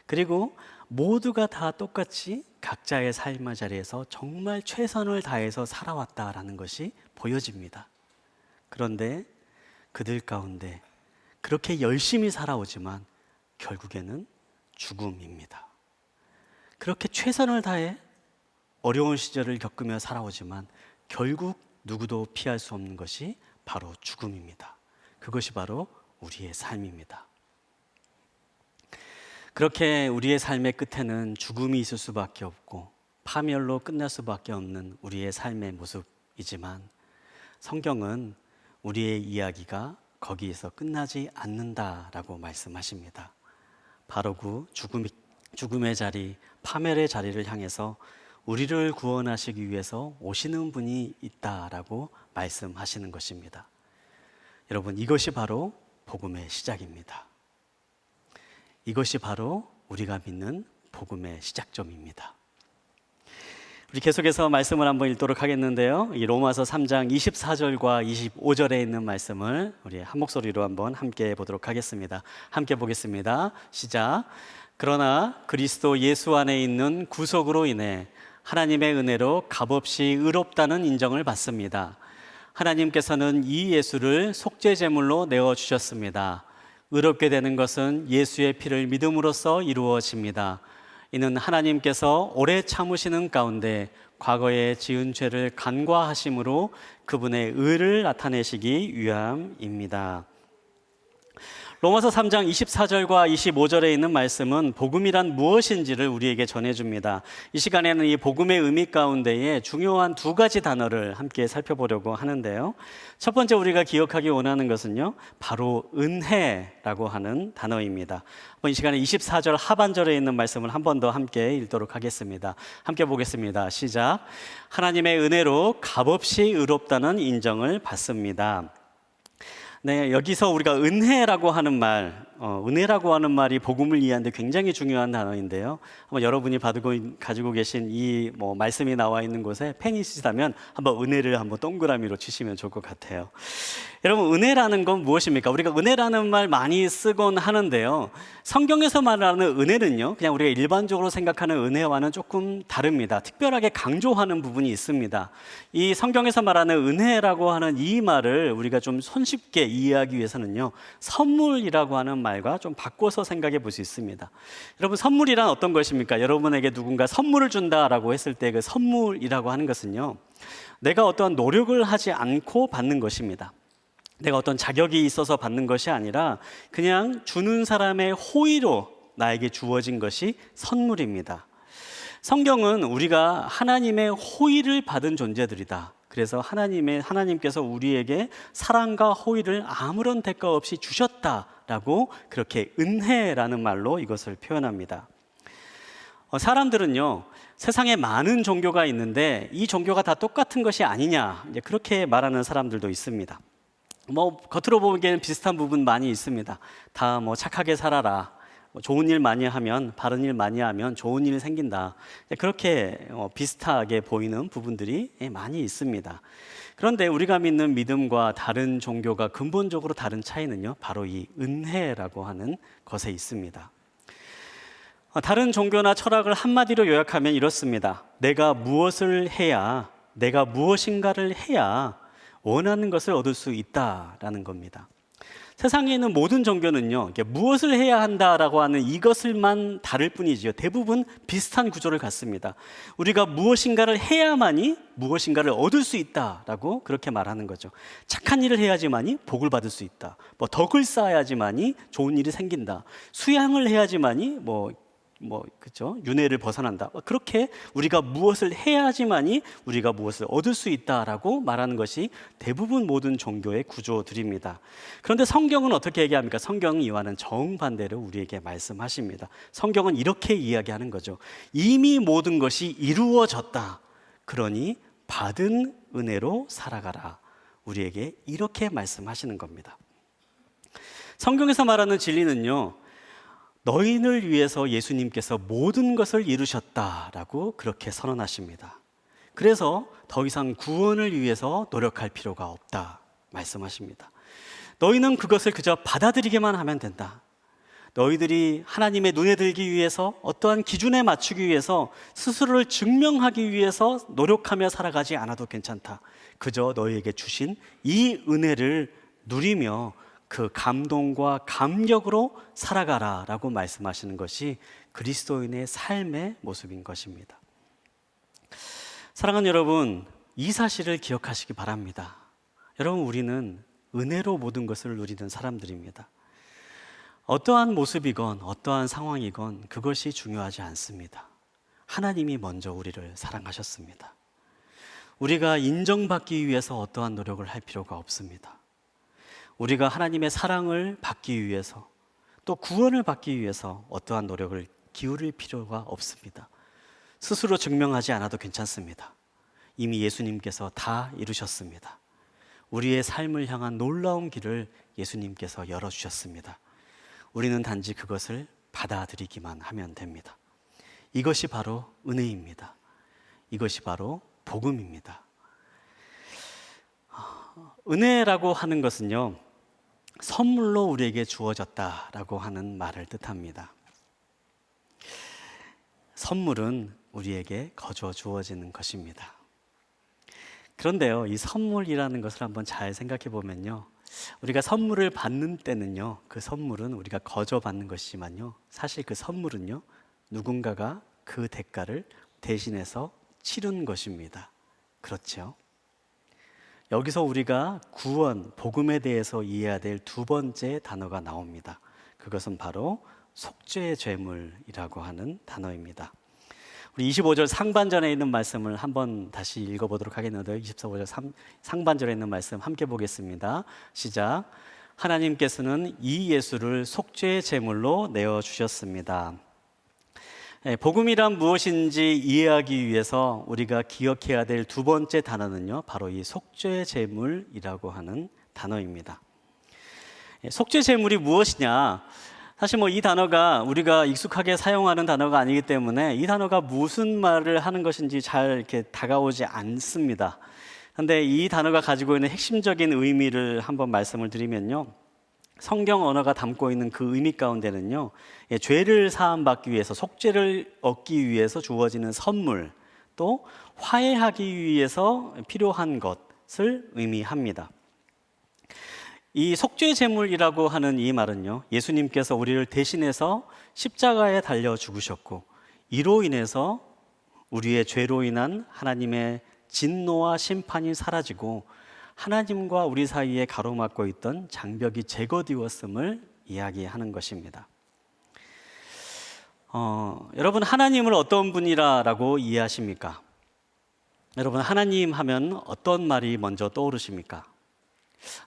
그리고 모두가 다 똑같이 각자의 삶의 자리에서 정말 최선을 다해서 살아왔다라는 것이 보여집니다. 그런데 그들 가운데 그렇게 열심히 살아오지만 결국에는 죽음입니다. 그렇게 최선을 다해 어려운 시절을 겪으며 살아오지만 결국 누구도 피할 수 없는 것이 바로 죽음입니다. 그것이 바로 우리의 삶입니다. 그렇게 우리의 삶의 끝에는 죽음이 있을 수밖에 없고 파멸로 끝날 수밖에 없는 우리의 삶의 모습이지만 성경은 우리의 이야기가 거기에서 끝나지 않는다라고 말씀하십니다. 바로 그 죽음의 자리, 파멸의 자리를 향해서 우리를 구원하시기 위해서 오시는 분이 있다라고 말씀하시는 것입니다. 여러분, 이것이 바로 복음의 시작입니다. 이것이 바로 우리가 믿는 복음의 시작점입니다. 우리 계속해서 말씀을 한번 읽도록 하겠는데요, 이 로마서 3장 24절과 25절에 있는 말씀을 우리 한 목소리로 한번 함께 보도록 하겠습니다. 함께 보겠습니다. 시작. 그러나 그리스도 예수 안에 있는 구속으로 인해 하나님의 은혜로 값없이 의롭다는 인정을 받습니다. 하나님께서는 이 예수를 속죄제물로 내어주셨습니다. 의롭게 되는 것은 예수의 피를 믿음으로써 이루어집니다. 이는 하나님께서 오래 참으시는 가운데 과거에 지은 죄를 간과하심으로 그분의 의를 나타내시기 위함입니다. 로마서 3장 24절과 25절에 있는 말씀은 복음이란 무엇인지를 우리에게 전해줍니다. 이 시간에는 이 복음의 의미 가운데에 중요한 두 가지 단어를 함께 살펴보려고 하는데요. 첫 번째 우리가 기억하기 원하는 것은요, 바로 은혜라고 하는 단어입니다. 이 시간에 24절 하반절에 있는 말씀을 한 번 더 함께 읽도록 하겠습니다. 함께 보겠습니다. 시작. 하나님의 은혜로 값없이 의롭다는 인정을 받습니다. 네, 여기서 우리가 은혜라고 하는 말, 은혜라고 하는 말이 복음을 이해하는데 굉장히 중요한 단어인데요. 한번 여러분이 가지고 계신 이 말씀이 나와 있는 곳에 펜이 있으시다면 한번 은혜를 한번 동그라미로 치시면 좋을 것 같아요. 여러분, 은혜라는 건 무엇입니까? 우리가 은혜라는 말 많이 쓰곤 하는데요. 성경에서 말하는 은혜는요, 그냥 우리가 일반적으로 생각하는 은혜와는 조금 다릅니다. 특별하게 강조하는 부분이 있습니다. 이 성경에서 말하는 은혜라고 하는 이 말을 우리가 좀 손쉽게 이해하기 위해서는요, 선물이라고 하는 말과 좀 바꿔서 생각해 볼 수 있습니다. 여러분, 선물이란 어떤 것입니까? 여러분에게 누군가 선물을 준다라고 했을 때 그 선물이라고 하는 것은요, 내가 어떠한 노력을 하지 않고 받는 것입니다. 내가 어떤 자격이 있어서 받는 것이 아니라 그냥 주는 사람의 호의로 나에게 주어진 것이 선물입니다. 성경은 우리가 하나님의 호의를 받은 존재들이다. 그래서 하나님께서 우리에게 사랑과 호의를 아무런 대가 없이 주셨다라고 그렇게 은혜라는 말로 이것을 표현합니다. 사람들은요, 세상에 많은 종교가 있는데 이 종교가 다 똑같은 것이 아니냐, 이제 그렇게 말하는 사람들도 있습니다. 겉으로 보기에는 비슷한 부분 많이 있습니다. 다 착하게 살아라, 좋은 일 많이 하면, 바른 일 많이 하면 좋은 일 생긴다, 그렇게 비슷하게 보이는 부분들이 많이 있습니다. 그런데 우리가 믿는 믿음과 다른 종교가 근본적으로 다른 차이는요, 바로 이 은혜라고 하는 것에 있습니다. 다른 종교나 철학을 한마디로 요약하면 이렇습니다. 내가 무엇인가를 해야 원하는 것을 얻을 수 있다라는 겁니다. 세상에 있는 모든 종교는요, 무엇을 해야 한다라고 하는 이것을만 다를 뿐이지요, 대부분 비슷한 구조를 갖습니다. 우리가 무엇인가를 해야만이 무엇인가를 얻을 수 있다라고 그렇게 말하는 거죠. 착한 일을 해야지만이 복을 받을 수 있다. 덕을 쌓아야지만이 좋은 일이 생긴다. 수양을 해야지만이 그렇죠? 윤회를 벗어난다. 그렇게 우리가 무엇을 해야지만이 우리가 무엇을 얻을 수 있다라고 말하는 것이 대부분 모든 종교의 구조들입니다. 그런데 성경은 어떻게 얘기합니까? 성경은 이와는 정반대로 우리에게 말씀하십니다. 성경은 이렇게 이야기하는 거죠. 이미 모든 것이 이루어졌다. 그러니 받은 은혜로 살아가라. 우리에게 이렇게 말씀하시는 겁니다. 성경에서 말하는 진리는요, 너희를 위해서 예수님께서 모든 것을 이루셨다라고 그렇게 선언하십니다. 그래서 더 이상 구원을 위해서 노력할 필요가 없다 말씀하십니다. 너희는 그것을 그저 받아들이기만 하면 된다. 너희들이 하나님의 눈에 들기 위해서, 어떠한 기준에 맞추기 위해서, 스스로를 증명하기 위해서 노력하며 살아가지 않아도 괜찮다. 그저 너희에게 주신 이 은혜를 누리며 그 감동과 감격으로 살아가라 라고 말씀하시는 것이 그리스도인의 삶의 모습인 것입니다. 사랑하는 여러분, 이 사실을 기억하시기 바랍니다. 여러분, 우리는 은혜로 모든 것을 누리는 사람들입니다. 어떠한 모습이건 어떠한 상황이건 그것이 중요하지 않습니다. 하나님이 먼저 우리를 사랑하셨습니다. 우리가 인정받기 위해서 어떠한 노력을 할 필요가 없습니다. 우리가 하나님의 사랑을 받기 위해서, 또 구원을 받기 위해서 어떠한 노력을 기울일 필요가 없습니다. 스스로 증명하지 않아도 괜찮습니다. 이미 예수님께서 다 이루셨습니다. 우리의 삶을 향한 놀라운 길을 예수님께서 열어주셨습니다. 우리는 단지 그것을 받아들이기만 하면 됩니다. 이것이 바로 은혜입니다. 이것이 바로 복음입니다. 은혜라고 하는 것은요, 선물로 우리에게 주어졌다라고 하는 말을 뜻합니다. 선물은 우리에게 거저 주어지는 것입니다. 그런데요, 이 선물이라는 것을 한번 잘 생각해 보면요, 우리가 선물을 받는 때는요, 그 선물은 우리가 거저 받는 것이지만요, 사실 그 선물은요, 누군가가 그 대가를 대신해서 치른 것입니다. 그렇죠? 여기서 우리가 구원, 복음에 대해서 이해해야 될 두 번째 단어가 나옵니다. 그것은 바로 속죄의 제물이라고 하는 단어입니다. 우리 25절 상반절에 있는 말씀을 한번 다시 읽어보도록 하겠는데요. 24절 상반절에 있는 말씀 함께 보겠습니다. 시작. 하나님께서는 이 예수를 속죄의 제물로 내어주셨습니다. 복음이란 무엇인지 이해하기 위해서 우리가 기억해야 될 두 번째 단어는요, 바로 이 속죄의 제물이라고 하는 단어입니다. 속죄 제물이 무엇이냐? 사실 뭐 이 단어가 우리가 익숙하게 사용하는 단어가 아니기 때문에 이 단어가 무슨 말을 하는 것인지 잘 이렇게 다가오지 않습니다. 그런데 이 단어가 가지고 있는 핵심적인 의미를 한번 말씀을 드리면요. 성경 언어가 담고 있는 그 의미 가운데는요, 죄를 사함받기 위해서, 속죄를 얻기 위해서 주어지는 선물, 또 화해하기 위해서 필요한 것을 의미합니다. 이 속죄 제물이라고 하는 이 말은요, 예수님께서 우리를 대신해서 십자가에 달려 죽으셨고, 이로 인해서 우리의 죄로 인한 하나님의 진노와 심판이 사라지고 하나님과 우리 사이에 가로막고 있던 장벽이 제거되었음을 이야기하는 것입니다. 여러분, 하나님을 어떤 분이라고 이해하십니까? 여러분, 하나님 하면 어떤 말이 먼저 떠오르십니까?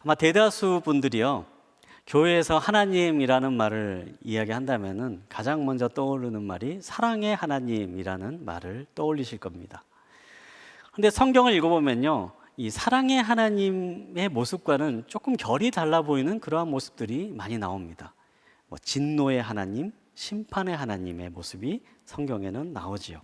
아마 대다수 분들이요, 교회에서 하나님이라는 말을 이야기한다면은 가장 먼저 떠오르는 말이 사랑의 하나님이라는 말을 떠올리실 겁니다. 근데 성경을 읽어보면요, 이 사랑의 하나님의 모습과는 조금 결이 달라 보이는 그러한 모습들이 많이 나옵니다. 뭐 진노의 하나님, 심판의 하나님의 모습이 성경에는 나오지요.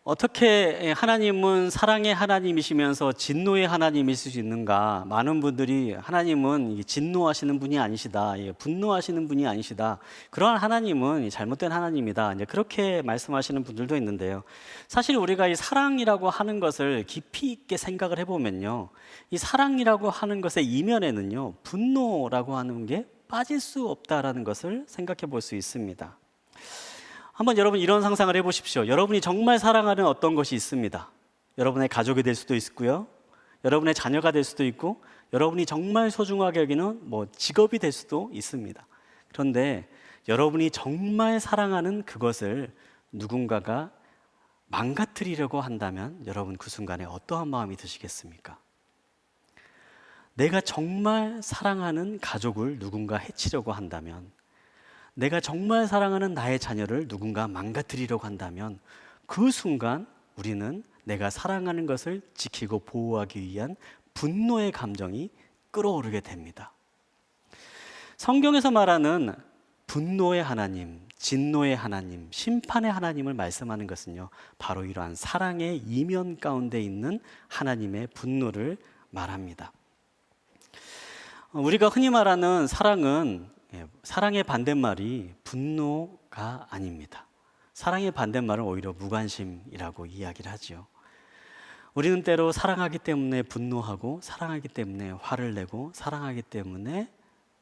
어떻게 하나님은 사랑의 하나님이시면서 진노의 하나님이실 수 있는가? 많은 분들이 하나님은 진노하시는 분이 아니시다, 분노하시는 분이 아니시다, 그러한 하나님은 잘못된 하나님이다, 이제 그렇게 말씀하시는 분들도 있는데요. 사실 우리가 이 사랑이라고 하는 것을 깊이 있게 생각을 해보면요, 이 사랑이라고 하는 것의 이면에는요, 분노라고 하는 게 빠질 수 없다라는 것을 생각해 볼 수 있습니다. 한번 여러분 이런 상상을 해보십시오. 여러분이 정말 사랑하는 어떤 것이 있습니다. 여러분의 가족이 될 수도 있고요, 여러분의 자녀가 될 수도 있고, 여러분이 정말 소중하게 여기는 직업이 될 수도 있습니다. 그런데 여러분이 정말 사랑하는 그것을 누군가가 망가뜨리려고 한다면 여러분 그 순간에 어떠한 마음이 드시겠습니까? 내가 정말 사랑하는 가족을 누군가 해치려고 한다면, 내가 정말 사랑하는 나의 자녀를 누군가 망가뜨리려고 한다면 그 순간 우리는 내가 사랑하는 것을 지키고 보호하기 위한 분노의 감정이 끌어오르게 됩니다. 성경에서 말하는 분노의 하나님, 진노의 하나님, 심판의 하나님을 말씀하는 것은요, 바로 이러한 사랑의 이면 가운데 있는 하나님의 분노를 말합니다. 우리가 흔히 말하는 사랑의 반대말이 분노가 아닙니다. 사랑의 반대말은 오히려 무관심이라고 이야기를 하죠. 우리는 때로 사랑하기 때문에 분노하고, 사랑하기 때문에 화를 내고, 사랑하기 때문에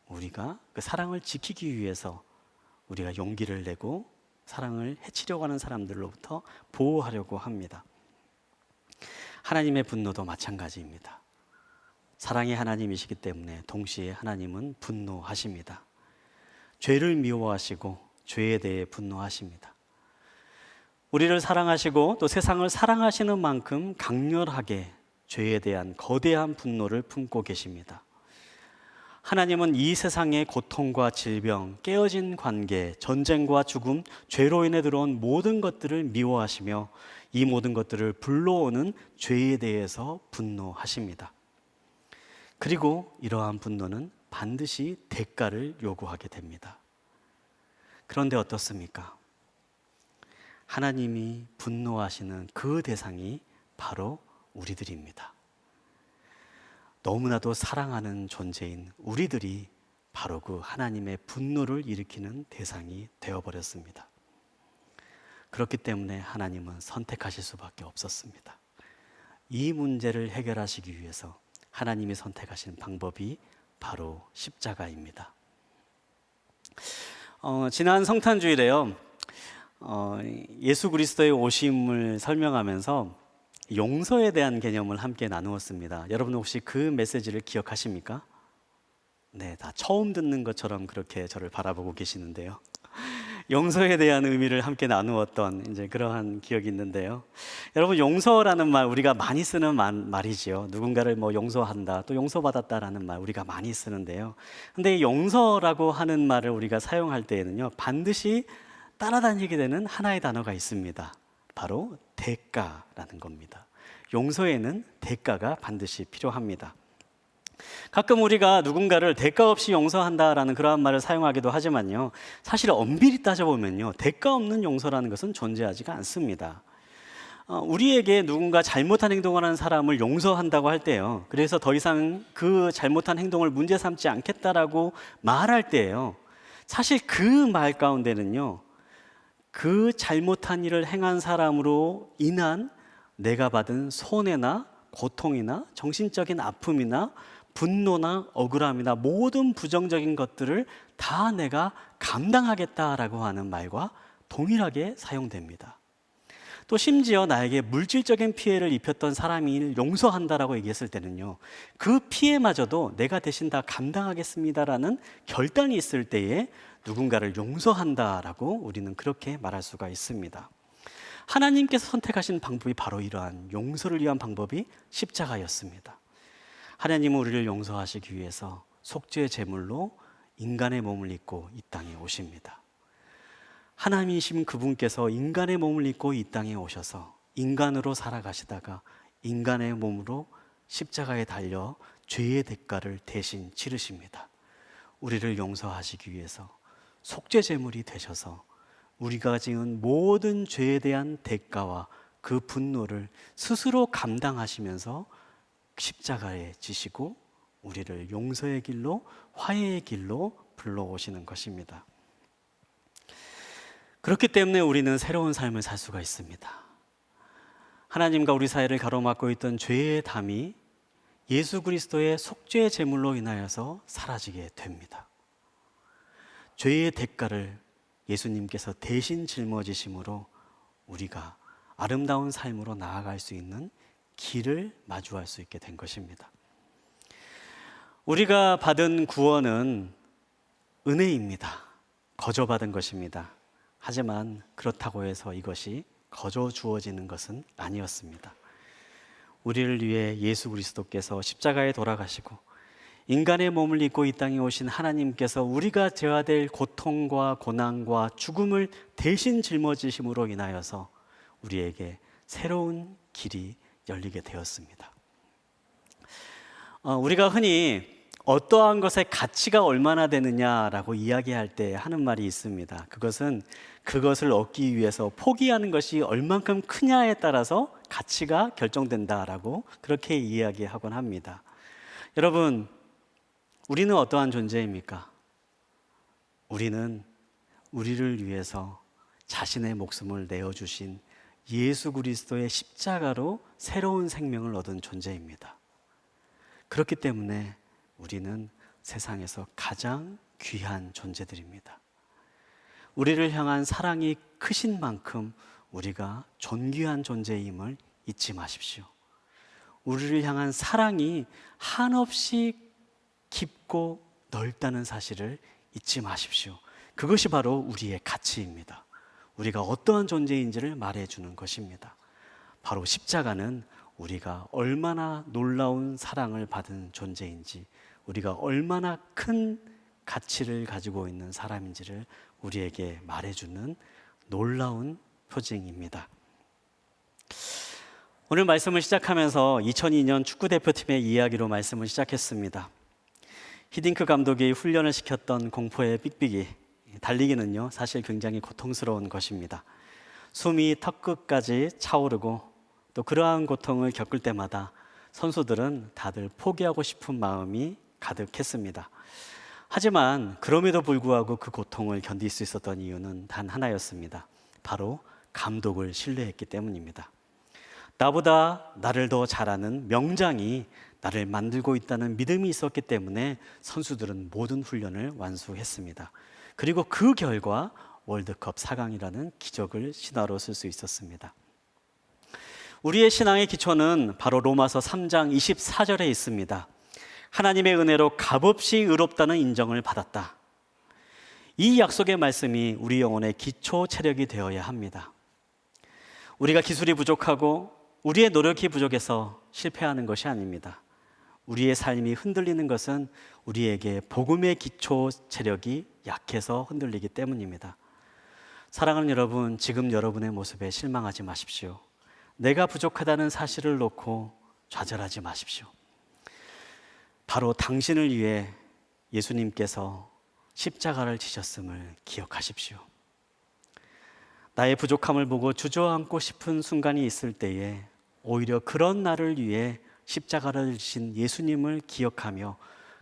우리가 그 사랑을 지키기 위해서 우리가 용기를 내고 사랑을 해치려고 하는 사람들로부터 보호하려고 합니다. 하나님의 분노도 마찬가지입니다. 사랑의 하나님이시기 때문에 동시에 하나님은 분노하십니다. 죄를 미워하시고 죄에 대해 분노하십니다. 우리를 사랑하시고 또 세상을 사랑하시는 만큼 강렬하게 죄에 대한 거대한 분노를 품고 계십니다. 하나님은 이 세상의 고통과 질병, 깨어진 관계, 전쟁과 죽음, 죄로 인해 들어온 모든 것들을 미워하시며 이 모든 것들을 불러오는 죄에 대해서 분노하십니다. 그리고 이러한 분노는 반드시 대가를 요구하게 됩니다. 그런데 어떻습니까? 하나님이 분노하시는 그 대상이 바로 우리들입니다. 너무나도 사랑하는 존재인 우리들이 바로 그 하나님의 분노를 일으키는 대상이 되어버렸습니다. 그렇기 때문에 하나님은 선택하실 수밖에 없었습니다. 이 문제를 해결하시기 위해서 하나님이 선택하신 방법이 바로 십자가입니다. 지난 성탄주일에요, 예수 그리스도의 오심을 설명하면서 용서에 대한 개념을 함께 나누었습니다. 여러분 혹시 그 메시지를 기억하십니까? 네, 다 처음 듣는 것처럼 그렇게 저를 바라보고 계시는데요. 용서에 대한 의미를 함께 나누었던 이제 그러한 기억이 있는데요. 여러분, 용서라는 말 우리가 많이 쓰는 말이지요. 누군가를 용서한다, 또 용서받았다라는 말 우리가 많이 쓰는데요. 근데 이 용서라고 하는 말을 우리가 사용할 때에는요, 반드시 따라다니게 되는 하나의 단어가 있습니다. 바로 대가라는 겁니다. 용서에는 대가가 반드시 필요합니다. 가끔 우리가 누군가를 대가 없이 용서한다라는 그러한 말을 사용하기도 하지만요, 사실 엄밀히 따져보면요, 대가 없는 용서라는 것은 존재하지가 않습니다. 우리에게 누군가 잘못한 행동을 하는 사람을 용서한다고 할 때요, 그래서 더 이상 그 잘못한 행동을 문제 삼지 않겠다라고 말할 때예요, 사실 그 말 가운데는요, 그 잘못한 일을 행한 사람으로 인한 내가 받은 손해나 고통이나 정신적인 아픔이나 분노나 억울함이나 모든 부정적인 것들을 다 내가 감당하겠다라고 하는 말과 동일하게 사용됩니다. 또 심지어 나에게 물질적인 피해를 입혔던 사람이 용서한다라고 얘기했을 때는요, 그 피해마저도 내가 대신 다 감당하겠습니다라는 결단이 있을 때에 누군가를 용서한다라고 우리는 그렇게 말할 수가 있습니다. 하나님께서 선택하신 방법이 바로 이러한 용서를 위한 방법이 십자가였습니다. 하나님은 우리를 용서하시기 위해서 속죄의 제물로 인간의 몸을 입고 이 땅에 오십니다. 하나님이신 그분께서 인간의 몸을 입고 이 땅에 오셔서 인간으로 살아가시다가 인간의 몸으로 십자가에 달려 죄의 대가를 대신 치르십니다. 우리를 용서하시기 위해서 속죄 제물이 되셔서 우리가 지은 모든 죄에 대한 대가와 그 분노를 스스로 감당하시면서 십자가에 지시고 우리를 용서의 길로, 화해의 길로 불러오시는 것입니다. 그렇기 때문에 우리는 새로운 삶을 살 수가 있습니다. 하나님과 우리 사이를 가로막고 있던 죄의 담이 예수 그리스도의 속죄의 제물로 인하여서 사라지게 됩니다. 죄의 대가를 예수님께서 대신 짊어지심으로 우리가 아름다운 삶으로 나아갈 수 있는 길을 마주할 수 있게 된 것입니다. 우리가 받은 구원은 은혜입니다. 거저 받은 것입니다. 하지만 그렇다고 해서 이것이 거저 주어지는 것은 아니었습니다. 우리를 위해 예수 그리스도께서 십자가에 돌아가시고 인간의 몸을 입고 이 땅에 오신 하나님께서 우리가 져야 될 고통과 고난과 죽음을 대신 짊어지심으로 인하여서 우리에게 새로운 길이 열리게 되었습니다. 우리가 흔히 어떠한 것의 가치가 얼마나 되느냐라고 이야기할 때 하는 말이 있습니다. 그것은 그것을 얻기 위해서 포기하는 것이 얼만큼 크냐에 따라서 가치가 결정된다라고 그렇게 이야기하곤 합니다. 여러분, 우리는 어떠한 존재입니까? 우리는 우리를 위해서 자신의 목숨을 내어주신 예수 그리스도의 십자가로 새로운 생명을 얻은 존재입니다. 그렇기 때문에 우리는 세상에서 가장 귀한 존재들입니다. 우리를 향한 사랑이 크신 만큼 우리가 존귀한 존재임을 잊지 마십시오. 우리를 향한 사랑이 한없이 깊고 넓다는 사실을 잊지 마십시오. 그것이 바로 우리의 가치입니다. 우리가 어떠한 존재인지를 말해주는 것입니다. 바로 십자가는 우리가 얼마나 놀라운 사랑을 받은 존재인지, 우리가 얼마나 큰 가치를 가지고 있는 사람인지를 우리에게 말해주는 놀라운 표징입니다. 오늘 말씀을 시작하면서 2002년 축구대표팀의 이야기로 말씀을 시작했습니다. 히딩크 감독이 훈련을 시켰던 공포의 삑삑이, 달리기는요 사실 굉장히 고통스러운 것입니다. 숨이 턱끝까지 차오르고 또 그러한 고통을 겪을 때마다 선수들은 다들 포기하고 싶은 마음이 가득했습니다. 하지만 그럼에도 불구하고 그 고통을 견딜 수 있었던 이유는 단 하나였습니다. 바로 감독을 신뢰했기 때문입니다. 나보다 나를 더 잘하는 명장이 나를 만들고 있다는 믿음이 있었기 때문에 선수들은 모든 훈련을 완수했습니다. 그리고 그 결과 월드컵 4강이라는 기적을 신화로 쓸 수 있었습니다. 우리의 신앙의 기초는 바로 로마서 3장 24절에 있습니다. 하나님의 은혜로 값없이 의롭다는 인정을 받았다. 이 약속의 말씀이 우리 영혼의 기초 체력이 되어야 합니다. 우리가 기술이 부족하고 우리의 노력이 부족해서 실패하는 것이 아닙니다. 우리의 삶이 흔들리는 것은 우리에게 복음의 기초 체력이 약해서 흔들리기 때문입니다. 사랑하는 여러분, 지금 여러분의 모습에 실망하지 마십시오. 내가 부족하다는 사실을 놓고 좌절하지 마십시오. 바로 당신을 위해 예수님께서 십자가를 지셨음을 기억하십시오. 나의 부족함을 보고 주저앉고 싶은 순간이 있을 때에 오히려 그런 나를 위해 십자가를 지신 예수님을 기억하며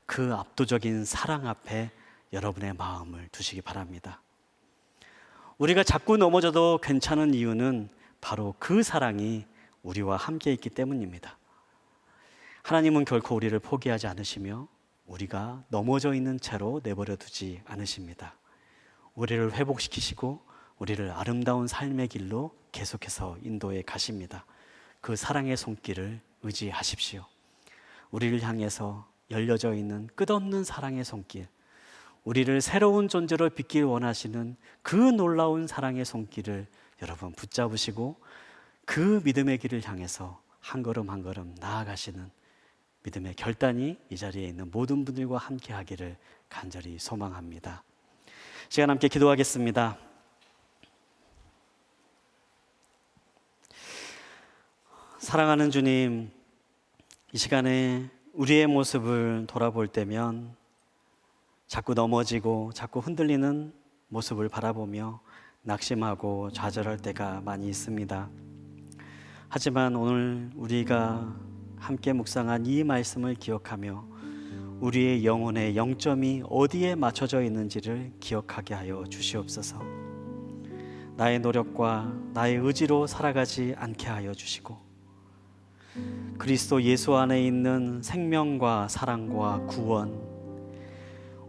그 압도적인 사랑 앞에 여러분의 마음을 두시기 바랍니다. 우리가 자꾸 넘어져도 괜찮은 이유는 바로 그 사랑이 우리와 함께 있기 때문입니다. 하나님은 결코 우리를 포기하지 않으시며 우리가 넘어져 있는 채로 내버려 두지 않으십니다. 우리를 회복시키시고 우리를 아름다운 삶의 길로 계속해서 인도해 가십니다. 그 사랑의 손길을 의지하십시오. 우리를 향해서 열려져 있는 끝없는 사랑의 손길, 우리를 새로운 존재로 빚길 원하시는 그 놀라운 사랑의 손길을 여러분 붙잡으시고 그 믿음의 길을 향해서 한 걸음 한 걸음 나아가시는 믿음의 결단이 이 자리에 있는 모든 분들과 함께 하기를 간절히 소망합니다. 시간 함께 기도하겠습니다. 사랑하는 주님, 이 시간에 우리의 모습을 돌아볼 때면 자꾸 넘어지고 자꾸 흔들리는 모습을 바라보며 낙심하고 좌절할 때가 많이 있습니다. 하지만 오늘 우리가 함께 묵상한 이 말씀을 기억하며 우리의 영혼의 영점이 어디에 맞춰져 있는지를 기억하게 하여 주시옵소서. 나의 노력과 나의 의지로 살아가지 않게 하여 주시고 그리스도 예수 안에 있는 생명과 사랑과 구원,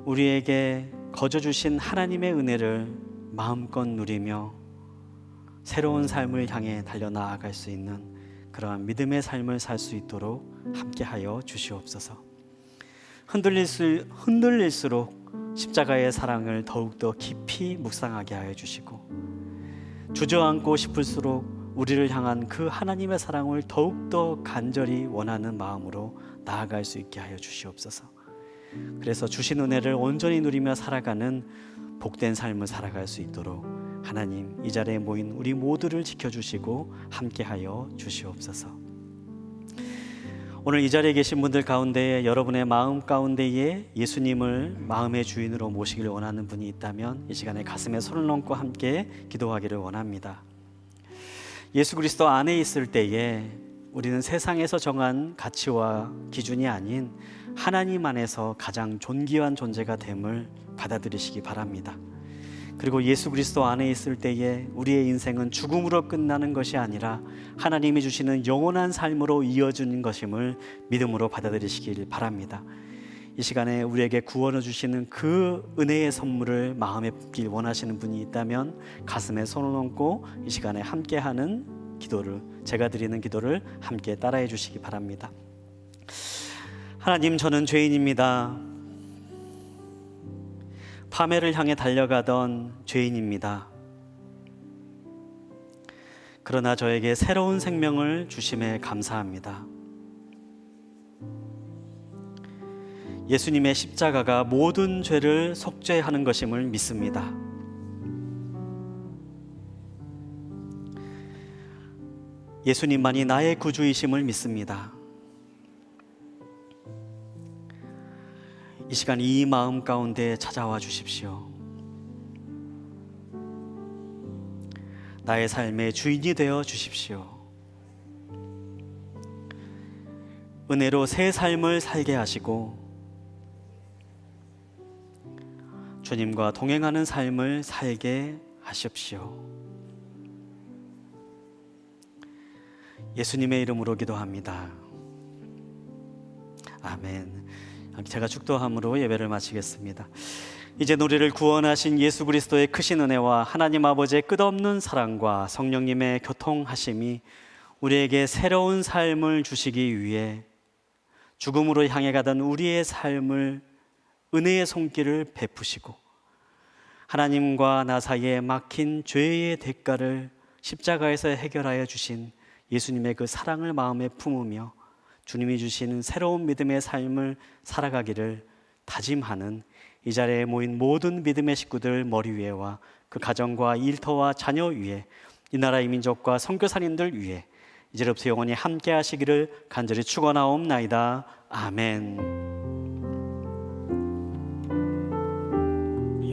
우리에게 거저 주신 하나님의 은혜를 마음껏 누리며 새로운 삶을 향해 달려나아갈 수 있는 그러한 믿음의 삶을 살 수 있도록 함께하여 주시옵소서. 흔들릴수록 십자가의 사랑을 더욱더 깊이 묵상하게 하여 주시고 주저앉고 싶을수록 우리를 향한 그 하나님의 사랑을 더욱더 간절히 원하는 마음으로 나아갈 수 있게 하여 주시옵소서. 그래서 주신 은혜를 온전히 누리며 살아가는 복된 삶을 살아갈 수 있도록 하나님 이 자리에 모인 우리 모두를 지켜주시고 함께하여 주시옵소서. 오늘 이 자리에 계신 분들 가운데 여러분의 마음 가운데에 예수님을 마음의 주인으로 모시기를 원하는 분이 있다면 이 시간에 가슴에 손을 얹고 함께 기도하기를 원합니다. 예수 그리스도 안에 있을 때에 우리는 세상에서 정한 가치와 기준이 아닌 하나님 안에서 가장 존귀한 존재가 됨을 받아들이시기 바랍니다. 그리고 예수 그리스도 안에 있을 때에 우리의 인생은 죽음으로 끝나는 것이 아니라 하나님이 주시는 영원한 삶으로 이어지는 것임을 믿음으로 받아들이시길 바랍니다. 이 시간에 우리에게 구원을 주시는 그 은혜의 선물을 마음에 품길 원하시는 분이 있다면 가슴에 손을 얹고 이 시간에 함께하는 기도를, 제가 드리는 기도를 함께 따라해 주시기 바랍니다. 하나님, 저는 죄인입니다. 파멸을 향해 달려가던 죄인입니다. 그러나 저에게 새로운 생명을 주심에 감사합니다. 예수님의 십자가가 모든 죄를 속죄하는 것임을 믿습니다. 예수님만이 나의 구주이심을 믿습니다. 이 시간 이 마음 가운데 찾아와 주십시오. 나의 삶의 주인이 되어 주십시오. 은혜로 새 삶을 살게 하시고 주님과 동행하는 삶을 살게 하십시오. 예수님의 이름으로 기도합니다. 아멘. 제가 축도함으로 예배를 마치겠습니다. 이제 우리를 구원하신 예수 그리스도의 크신 은혜와 하나님 아버지의 끝없는 사랑과 성령님의 교통하심이 우리에게 새로운 삶을 주시기 위해 죽음으로 향해 가던 우리의 삶을 은혜의 손길을 베푸시고 하나님과 나 사이에 막힌 죄의 대가를 십자가에서 해결하여 주신 예수님의 그 사랑을 마음에 품으며 주님이 주시는 새로운 믿음의 삶을 살아가기를 다짐하는 이 자리에 모인 모든 믿음의 식구들 머리 위에와 그 가정과 일터와 자녀 위에 이 나라의 민족과 선교사님들 위에 이제로부터 영원히 함께 하시기를 간절히 축원하옵나이다. 아멘.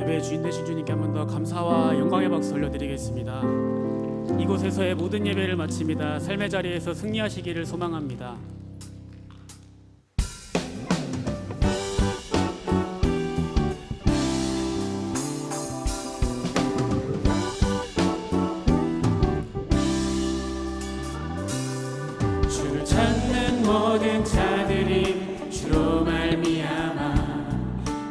예배의 주인 되신 주님께 한 번 더 감사와 영광의 박수 올려드리겠습니다. 이곳에서의 모든 예배를 마칩니다. 삶의 자리에서 승리하시기를 소망합니다. 주를 찾는 모든 자들이 주로 말미암아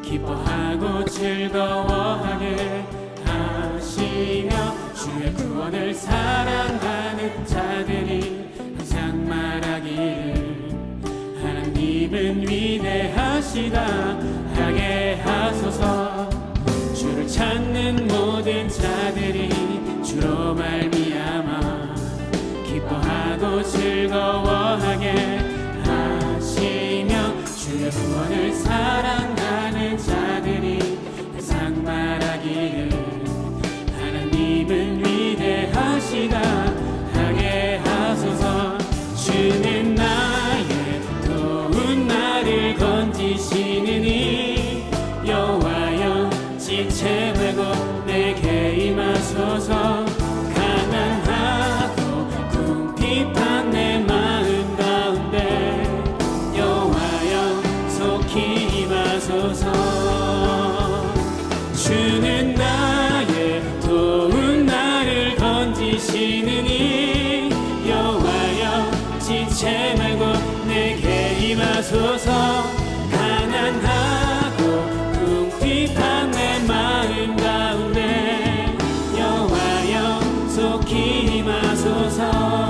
기뻐하고 즐거워하게 하시며 주의 구원을 사랑하는 자들이 항상 말하기를 하나님은 위대하시다 하게 하소서. 주를 찾는 모든 자들이 주로 말미암아 기뻐하고 즐거워하게 하시며 주의 구원을 사랑하는 자들이 항상 말하기를 하나님은 위대하시다 하게 하소서. 주는 나의 도운 나를 건지시느니 여호와여 지체 말고 내게 임하소서. 가난하고 궁핍한 내 마음 가운데 여호와여 속히 임하소서. 주는 나의 도운 나를 건지시느니 여호와여 지체 말고 내게 임하소서. 가난하고 궁핍한 내 마음 가운데 여호와여 속히 임하소서.